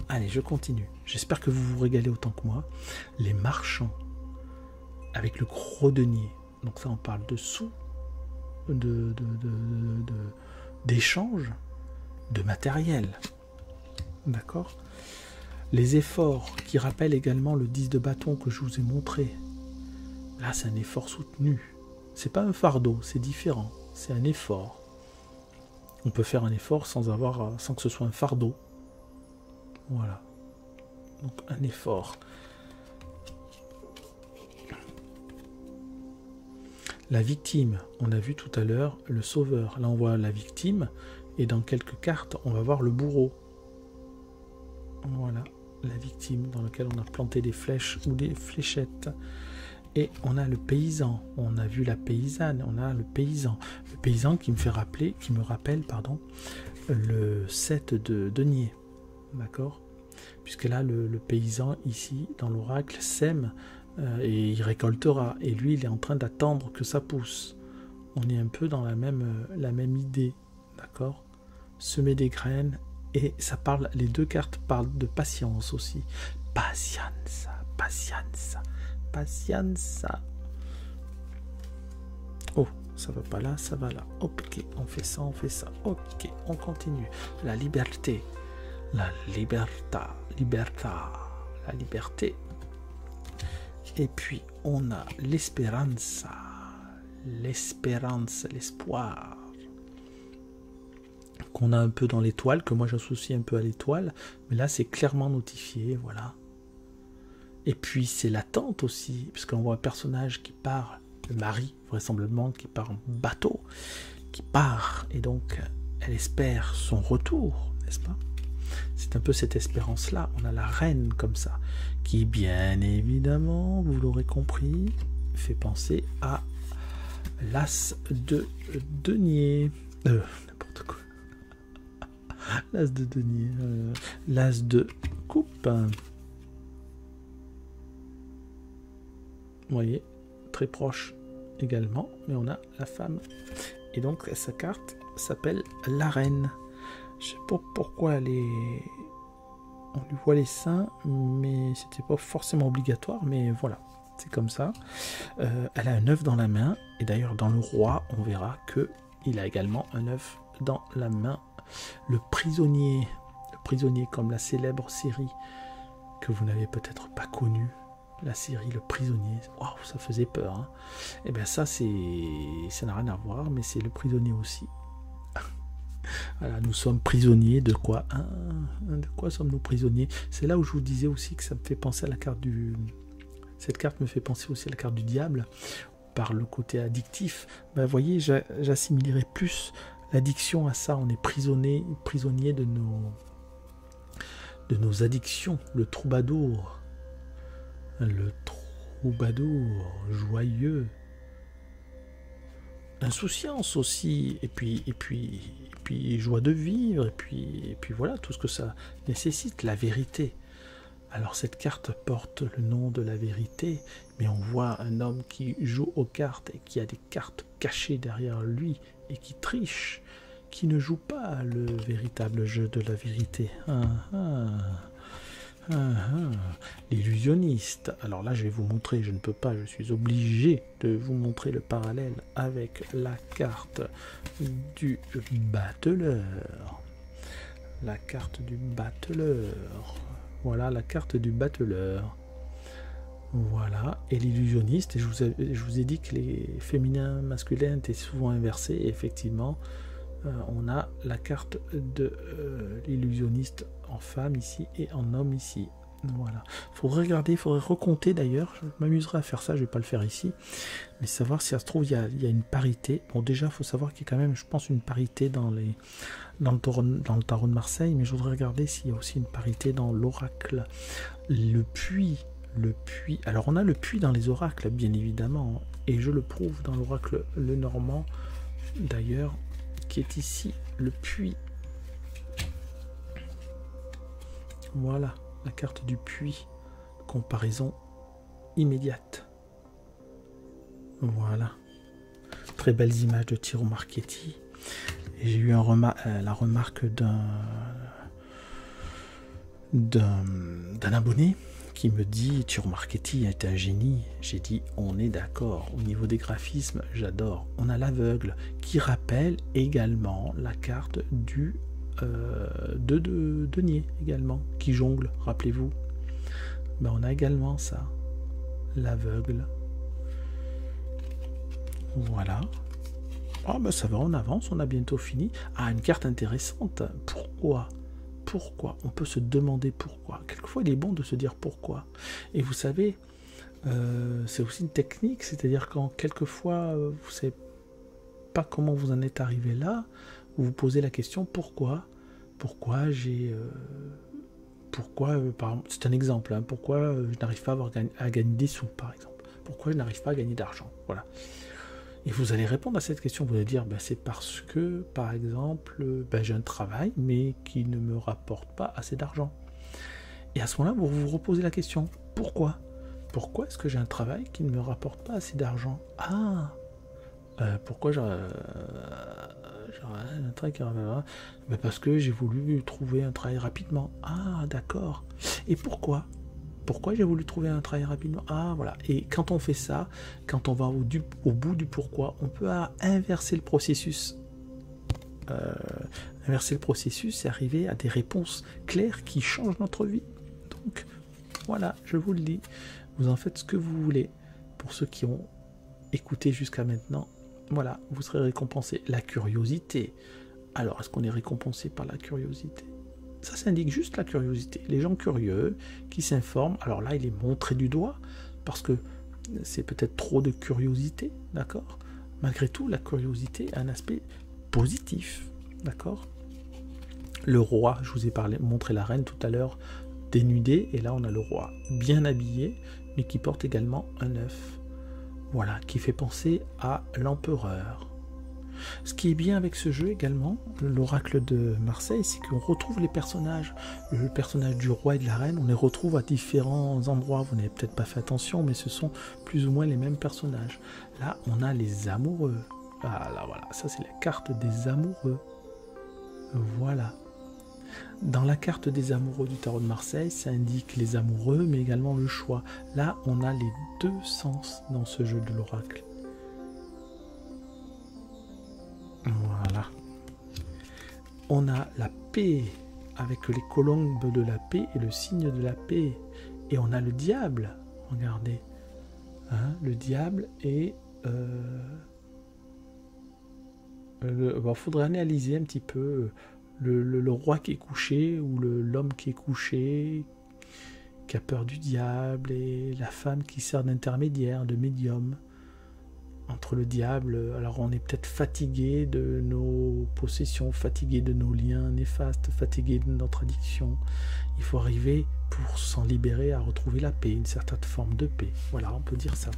Allez, je continue. J'espère que vous vous régalez autant que moi. Les marchands, avec le gros denier. Donc ça, on parle de sous, d'échange, de matériel. D'accord ? Les efforts qui rappellent également le 10 de bâton que je vous ai montré. Là, c'est un effort soutenu. C'est pas un fardeau, c'est différent. C'est un effort. On peut faire un effort sans que ce soit un fardeau. Voilà. Donc un effort. La victime, on a vu tout à l'heure le sauveur. Là, on voit la victime. Et dans quelques cartes, on va voir le bourreau. Voilà. La victime dans laquelle on a planté des flèches ou des fléchettes. Et on a le paysan, on a vu la paysanne, on a le paysan. Le paysan qui me rappelle, pardon, le 7 de denier. D'accord? Puisque là, le paysan, ici, dans l'oracle, sème et il récoltera. Et lui, il est en train d'attendre que ça pousse. On est un peu dans la même idée. D'accord? Semer des graines. Et ça parle, les deux cartes parlent de patience aussi. Patience, patience. Patience. Oh, ça va pas là, ça va là. Ok, on fait ça, on fait ça. Ok, on continue. La liberté. La libertà. Libertà. La liberté. Et puis, on a l'espéranza. L'espérance, l'espoir. Qu'on a un peu dans l'étoile, que moi j'associe un peu à l'étoile. Mais là, c'est clairement notifié, voilà. Et puis c'est l'attente aussi, parce qu'on voit un personnage qui part, le mari vraisemblablement, qui part en bateau, qui part, et donc elle espère son retour, n'est-ce pas? C'est un peu cette espérance-là. On a la reine comme ça, qui bien évidemment, vous l'aurez compris, fait penser à l'as de denier. N'importe quoi. L'as de denier. L'as de coupe. Vous voyez, très proche également, mais on a la femme. Et donc, sa carte s'appelle la reine. Je sais pas pourquoi on lui voit les seins, mais c'était pas forcément obligatoire, mais voilà, c'est comme ça. Elle a un œuf dans la main, et d'ailleurs, dans le roi, on verra que il a également un œuf dans la main. Le prisonnier comme la célèbre série que vous n'avez peut-être pas connue. La série Le Prisonnier, waouh, ça faisait peur. Hein. Et bien ça n'a rien à voir, mais c'est Le Prisonnier aussi. Voilà, nous sommes prisonniers de quoi? De quoi sommes-nous prisonniers? C'est là où je vous disais aussi que ça me fait penser à la carte du... Cette carte me fait penser aussi à la carte du diable, par le côté addictif. Ben, vous voyez, j'assimilerais plus l'addiction à ça. On est prisonnier de nos addictions. Le troubadour. Le troubadour joyeux, insouciance aussi, et puis joie de vivre, et puis voilà tout ce que ça nécessite, la vérité. Alors cette carte porte le nom de la vérité, mais on voit un homme qui joue aux cartes et qui a des cartes cachées derrière lui et qui triche, qui ne joue pas le véritable jeu de la vérité. L'illusionniste. Alors là, je vais vous montrer, je ne peux pas, je suis obligé de vous montrer le parallèle avec la carte du battleur. La carte du battleur. Voilà la carte du battleur. Voilà, et l'illusionniste, et je vous ai dit que les féminins masculins étaient souvent inversés, et effectivement, on a la carte de l'illusionniste en femme ici et en homme ici. Voilà. Il faudrait regarder, il faudrait recompter d'ailleurs. Je m'amuserai à faire ça, je ne vais pas le faire ici. Mais savoir si ça se trouve, il y a une parité. Bon, déjà, il faut savoir qu'il y a quand même, je pense, une parité dans le tarot de Marseille. Mais je voudrais regarder s'il y a aussi une parité dans l'oracle. Le puits. Alors, on a le puits dans les oracles, bien évidemment. Et je le prouve dans l'oracle Le Normand, d'ailleurs, qui est ici, le puits. Voilà, la carte du puits. Comparaison immédiate. Voilà. Très belles images de Tiro Marchetti. Et j'ai eu la remarque d'un abonné qui me dit Tiro Marchetti est un génie. J'ai dit on est d'accord. Au niveau des graphismes, j'adore. On a l'aveugle qui rappelle également la carte du de denier également, qui jongle, rappelez-vous. Ben, on a également ça, l'aveugle. Voilà. Ah ben ça va, on avance, on a bientôt fini. Ah, une carte intéressante. Pourquoi on peut se demander pourquoi. Quelquefois il est bon de se dire pourquoi. Et vous savez, c'est aussi une technique, c'est-à-dire quand quelquefois vous savez pas comment vous en êtes arrivé là, vous vous posez la question pourquoi c'est un exemple, hein, pourquoi je n'arrive pas à gagner des sous, par exemple. pourquoi je n'arrive pas à gagner d'argent? Voilà. Et vous allez répondre à cette question, vous allez dire, ben, c'est parce que, par exemple, ben, j'ai un travail, mais qui ne me rapporte pas assez d'argent. Et à ce moment-là, vous vous reposez la question, pourquoi? Pourquoi est-ce que j'ai un travail qui ne me rapporte pas assez d'argent? Ah, pourquoi j'aurais un travail qui rapporte? Ben parce que j'ai voulu trouver un travail rapidement. Ah, d'accord. Et pourquoi? Pourquoi j'ai voulu trouver un travail rapidement? Ah, voilà. Et quand on fait ça, quand on va au bout du pourquoi, on peut inverser le processus. Inverser le processus et arriver à des réponses claires qui changent notre vie. Donc, voilà, je vous le dis. Vous en faites ce que vous voulez. Pour ceux qui ont écouté jusqu'à maintenant, voilà, vous serez récompensé. La curiosité. Alors, est-ce qu'on est récompensé par la curiosité? Ça indique juste la curiosité. Les gens curieux qui s'informent, alors là, il est montré du doigt, parce que c'est peut-être trop de curiosité, d'accord? Malgré tout, la curiosité a un aspect positif, d'accord? Le roi, je vous ai montré la reine tout à l'heure, dénudée, et là, on a le roi bien habillé, mais qui porte également un œuf. Voilà, qui fait penser à l'empereur. Ce qui est bien avec ce jeu également, l'oracle de Marseille, c'est qu'on retrouve les personnages. Le personnage du roi et de la reine, on les retrouve à différents endroits. Vous n'avez peut-être pas fait attention, mais ce sont plus ou moins les mêmes personnages. Là, on a les amoureux. Ah là, voilà, ça c'est la carte des amoureux. Voilà. Dans la carte des amoureux du tarot de Marseille, ça indique les amoureux, mais également le choix. Là, on a les deux sens dans ce jeu de l'oracle. Voilà. On a la paix avec les colombes de la paix et le signe de la paix. Et on a le diable. Regardez. Hein, le diable et... faudrait analyser un petit peu le roi qui est couché ou l'homme qui est couché, qui a peur du diable, et la femme qui sert d'intermédiaire, de médium. Entre le diable, alors on est peut-être fatigué de nos possessions, fatigué de nos liens néfastes, fatigué de notre addiction. Il faut arriver, pour s'en libérer, à retrouver la paix, une certaine forme de paix. Voilà, on peut dire ça.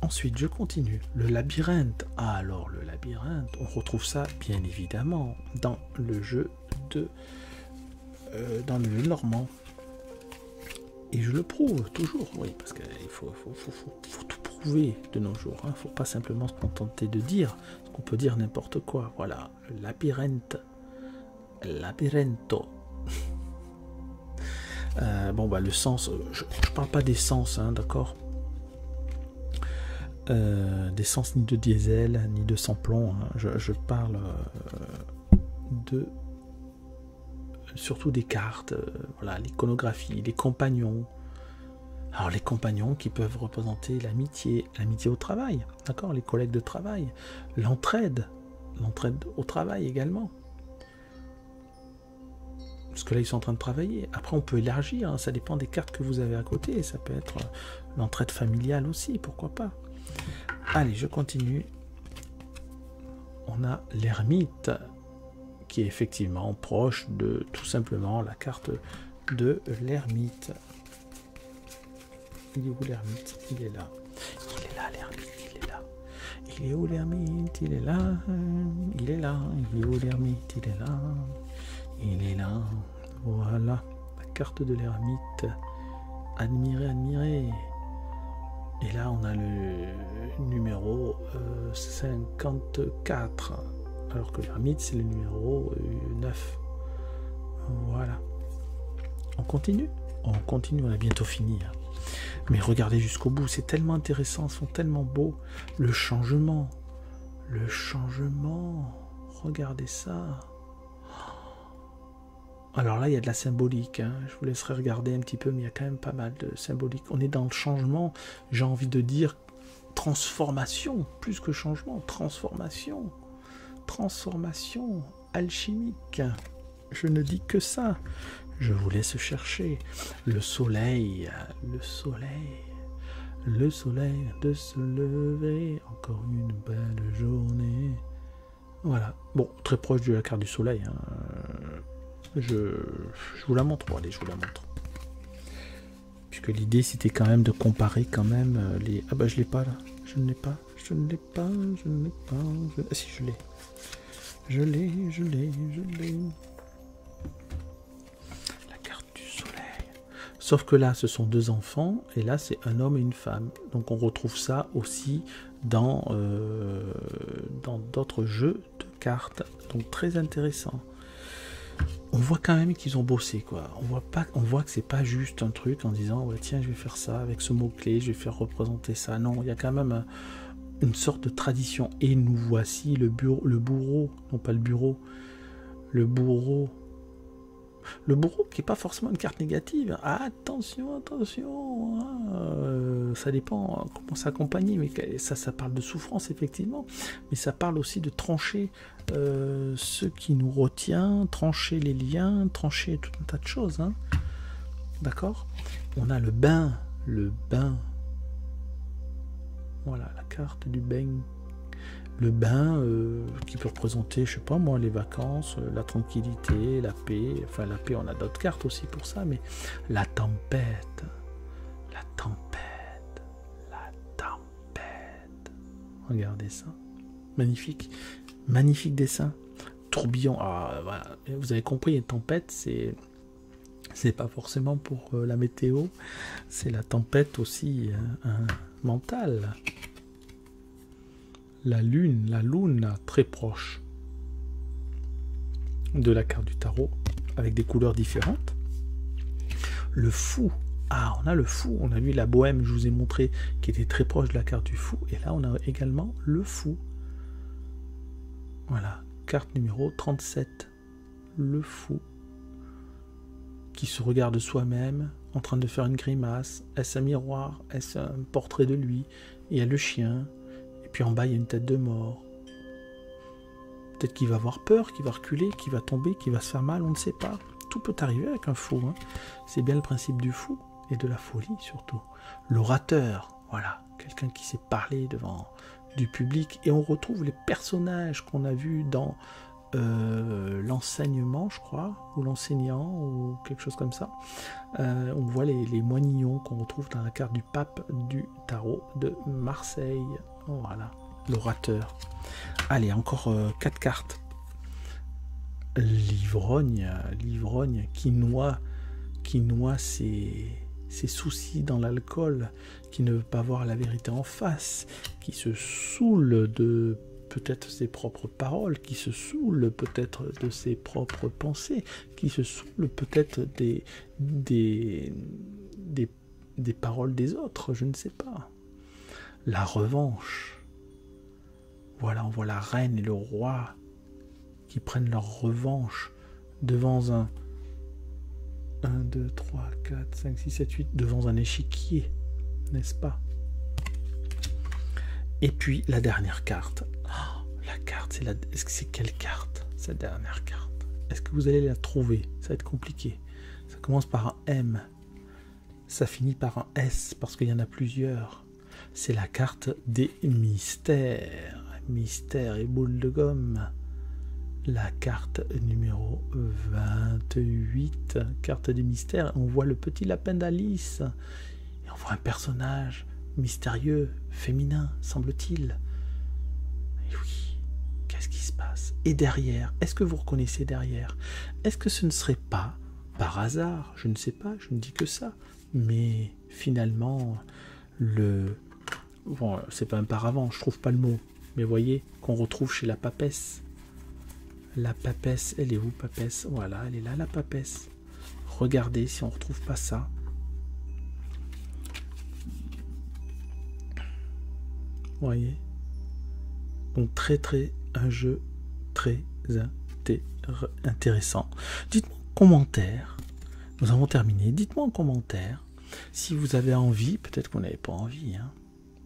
Ensuite, je continue. Le labyrinthe. Ah, alors, le labyrinthe, on retrouve ça, bien évidemment, dans le jeu de... dans le jeu normand. Et je le prouve, toujours, oui, parce qu'il faut tout prouver de nos jours. Il ne faut pas simplement se contenter de dire, parce qu'on peut dire n'importe quoi. Voilà, le labyrinthe. Labyrintho. Le sens, je ne parle pas des sens, hein, d'accord, des sens ni de diesel, ni de sans-plomb. Hein. Je parle surtout des cartes, voilà, l'iconographie, les compagnons. Alors les compagnons qui peuvent représenter l'amitié au travail, d'accord, les collègues de travail, l'entraide au travail également. Parce que là ils sont en train de travailler. Après on peut élargir, hein, ça dépend des cartes que vous avez à côté, ça peut être l'entraide familiale aussi, pourquoi pas. Allez, je continue. On a l'ermite, qui est effectivement proche de tout simplement la carte de l'ermite. Il est où l'ermite? Il est là. Il est là l'ermite, il est là. Il est où l'ermite? Il est là. Il est là. Il est où l'ermite? Il est là. Il est là. Voilà. La carte de l'ermite. Admirez, admirez. Et là on a le numéro 54. Alors que l'ermite c'est le numéro 9. Voilà. On continue, on a bientôt fini. Hein. Mais regardez jusqu'au bout, c'est tellement intéressant, ils sont tellement beaux. Le changement, regardez ça. Alors là, il y a de la symbolique, hein. Je vous laisserai regarder un petit peu, mais il y a quand même pas mal de symbolique. On est dans le changement, j'ai envie de dire transformation, plus que changement, transformation alchimique. Je ne dis que ça. Je vous laisse chercher. Le soleil de se lever, encore une belle journée. Voilà. Bon, très proche de la carte du soleil. Hein. Je vous la montre. Allez, je vous la montre. Puisque que l'idée c'était quand même de comparer quand même les... Ah bah je l'ai pas là, je ne l'ai pas, je ne l'ai pas, je ne l'ai pas, Ah si je l'ai. Je l'ai. La carte du soleil. Sauf que là ce sont deux enfants et là c'est un homme et une femme. Donc on retrouve ça aussi dans d'autres jeux de cartes. Donc très intéressant. On voit quand même qu'ils ont bossé, quoi. On voit que c'est pas juste un truc en disant ouais, tiens je vais faire ça avec ce mot clé, je vais faire représenter ça. Non, il y a quand même une sorte de tradition. Et nous voici le bourreau, non pas le bureau, le bourreau qui n'est pas forcément une carte négative. Attention, hein, ça dépend comment s'accompagner, mais ça parle de souffrance effectivement, mais ça parle aussi de trancher ce qui nous retient, trancher les liens, trancher tout un tas de choses, hein. D'accord. On a le bain, voilà la carte du bain. Le bain qui peut représenter, je sais pas moi, les vacances, la tranquillité, la paix. Enfin, la paix, on a d'autres cartes aussi pour ça, mais la tempête. Regardez ça. Magnifique. Magnifique dessin. Tourbillon. Ah, voilà. Vous avez compris, une tempête, c'est pas forcément pour la météo. C'est la tempête aussi mentale. La lune très proche de la carte du tarot, avec des couleurs différentes. Le fou, on a le fou, on a vu la bohème, je vous ai montré, qui était très proche de la carte du fou, et là on a également le fou. Voilà, carte numéro 37, le fou, qui se regarde soi-même, en train de faire une grimace. Est-ce un miroir? Est-ce un portrait de lui? Il y a le chien. Puis en bas, il y a une tête de mort. Peut-être qu'il va avoir peur, qu'il va reculer, qu'il va tomber, qu'il va se faire mal, on ne sait pas. Tout peut arriver avec un fou, hein. C'est bien le principe du fou, et de la folie surtout. L'orateur, voilà, quelqu'un qui sait parler devant du public. Et on retrouve les personnages qu'on a vus dans l'enseignement, je crois, ou l'enseignant, ou quelque chose comme ça. On voit les moignons qu'on retrouve dans la carte du pape du tarot de Marseille. Voilà, l'orateur. Allez, encore 4 cartes. L'ivrogne qui noie ses soucis dans l'alcool, qui ne veut pas voir la vérité en face, qui se saoule de peut-être ses propres paroles, qui se saoule peut-être de ses propres pensées, qui se saoule peut-être des paroles des autres, je ne sais pas. La revanche. Voilà, on voit la reine et le roi qui prennent leur revanche devant un 2, 3, 4, 5, 6, 7, 8, devant un échiquier, n'est-ce pas? Et puis la dernière carte. La carte, est-ce que c'est quelle carte, cette dernière carte? Est-ce que vous allez la trouver? Ça va être compliqué. Ça commence par un M. Ça finit par un S, parce qu'il y en a plusieurs. C'est la carte des mystères. Mystère et boule de gomme. La carte numéro 28. Carte des mystères. On voit le petit lapin d'Alice. Et on voit un personnage mystérieux, féminin, semble-t-il. Et oui, qu'est-ce qui se passe? Et derrière, est-ce que vous reconnaissez derrière? Est-ce que ce ne serait pas, par hasard, je ne sais pas, je ne dis que ça, mais finalement, bon, c'est pas un paravent, je trouve pas le mot, mais voyez, qu'on retrouve chez la papesse. La papesse, elle est où, papesse? Voilà, elle est là, la papesse. Regardez si on retrouve pas ça. Voyez. Donc un jeu très intéressant. Dites-moi en commentaire. Nous avons terminé. Dites-moi en commentaire si vous avez envie. Peut-être que vous n'avez pas envie, hein.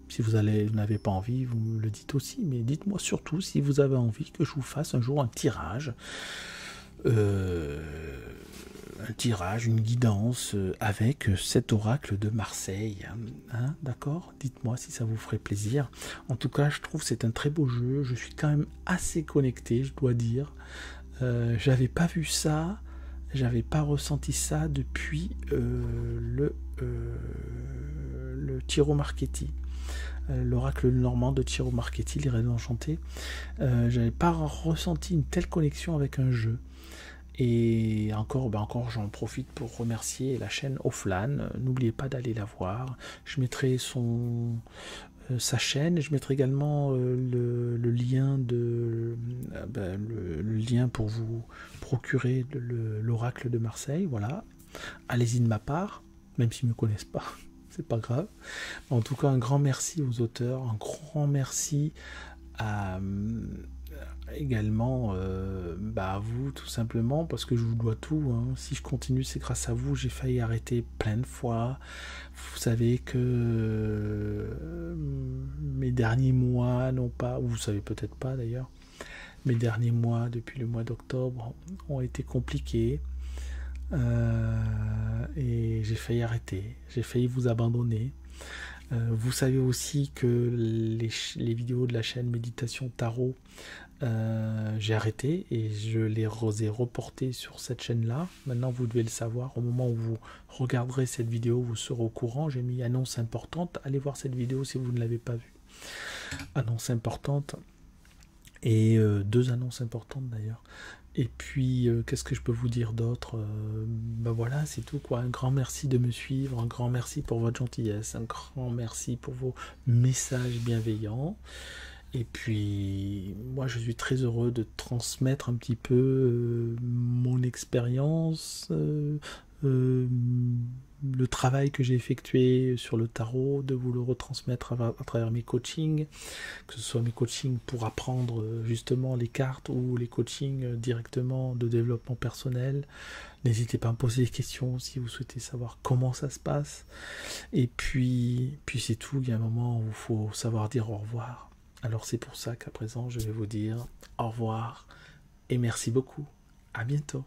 Si vous n'avez pas envie, vous me le dites aussi, mais dites-moi surtout si vous avez envie que je vous fasse un jour un tirage, une guidance avec cet oracle de Marseille, hein, d'accord? Dites-moi si ça vous ferait plaisir. En tout cas, je trouve que c'est un très beau jeu. Je suis quand même assez connecté, je dois dire. J'avais pas vu ça, j'avais pas ressenti ça depuis Ciro Marchetti. L'oracle normand de Ciro Marchetti, les rêves enchantés. J'avais pas ressenti une telle connexion avec un jeu. Et encore j'en profite pour remercier la chaîne Offlan. N'oubliez pas d'aller la voir. Je mettrai sa chaîne, je mettrai également le lien le lien pour vous procurer l'oracle de Marseille. Voilà. Allez-y de ma part, même s'ils ne me connaissent pas, c'est pas grave. En tout cas, un grand merci aux auteurs, un grand merci également à vous, tout simplement, parce que je vous dois tout, hein. Si je continue, c'est grâce à vous. J'ai failli arrêter plein de fois. Vous savez que mes derniers mois n'ont pas, vous savez peut-être pas d'ailleurs, mes derniers mois depuis le mois d'octobre ont été compliqués. Et j'ai failli arrêter, j'ai failli vous abandonner. Vous savez aussi que les vidéos de la chaîne Méditation Tarot, j'ai arrêté et je les ai reportées sur cette chaîne-là. Maintenant, vous devez le savoir. Au moment où vous regarderez cette vidéo, vous serez au courant. J'ai mis annonce importante. Allez voir cette vidéo si vous ne l'avez pas vue. Annonce importante. Et 2 annonces importantes d'ailleurs. Et puis, qu'est-ce que je peux vous dire d'autre? Voilà, c'est tout quoi. Un grand merci de me suivre, un grand merci pour votre gentillesse, un grand merci pour vos messages bienveillants. Et puis, moi, je suis très heureux de transmettre un petit peu mon expérience, le travail que j'ai effectué sur le tarot, de vous le retransmettre à travers mes coachings, que ce soit mes coachings pour apprendre justement les cartes ou les coachings directement de développement personnel. N'hésitez pas à me poser des questions si vous souhaitez savoir comment ça se passe. Et puis c'est tout. Il y a un moment où il faut savoir dire au revoir. Alors c'est pour ça qu'à présent je vais vous dire au revoir et merci beaucoup. À bientôt.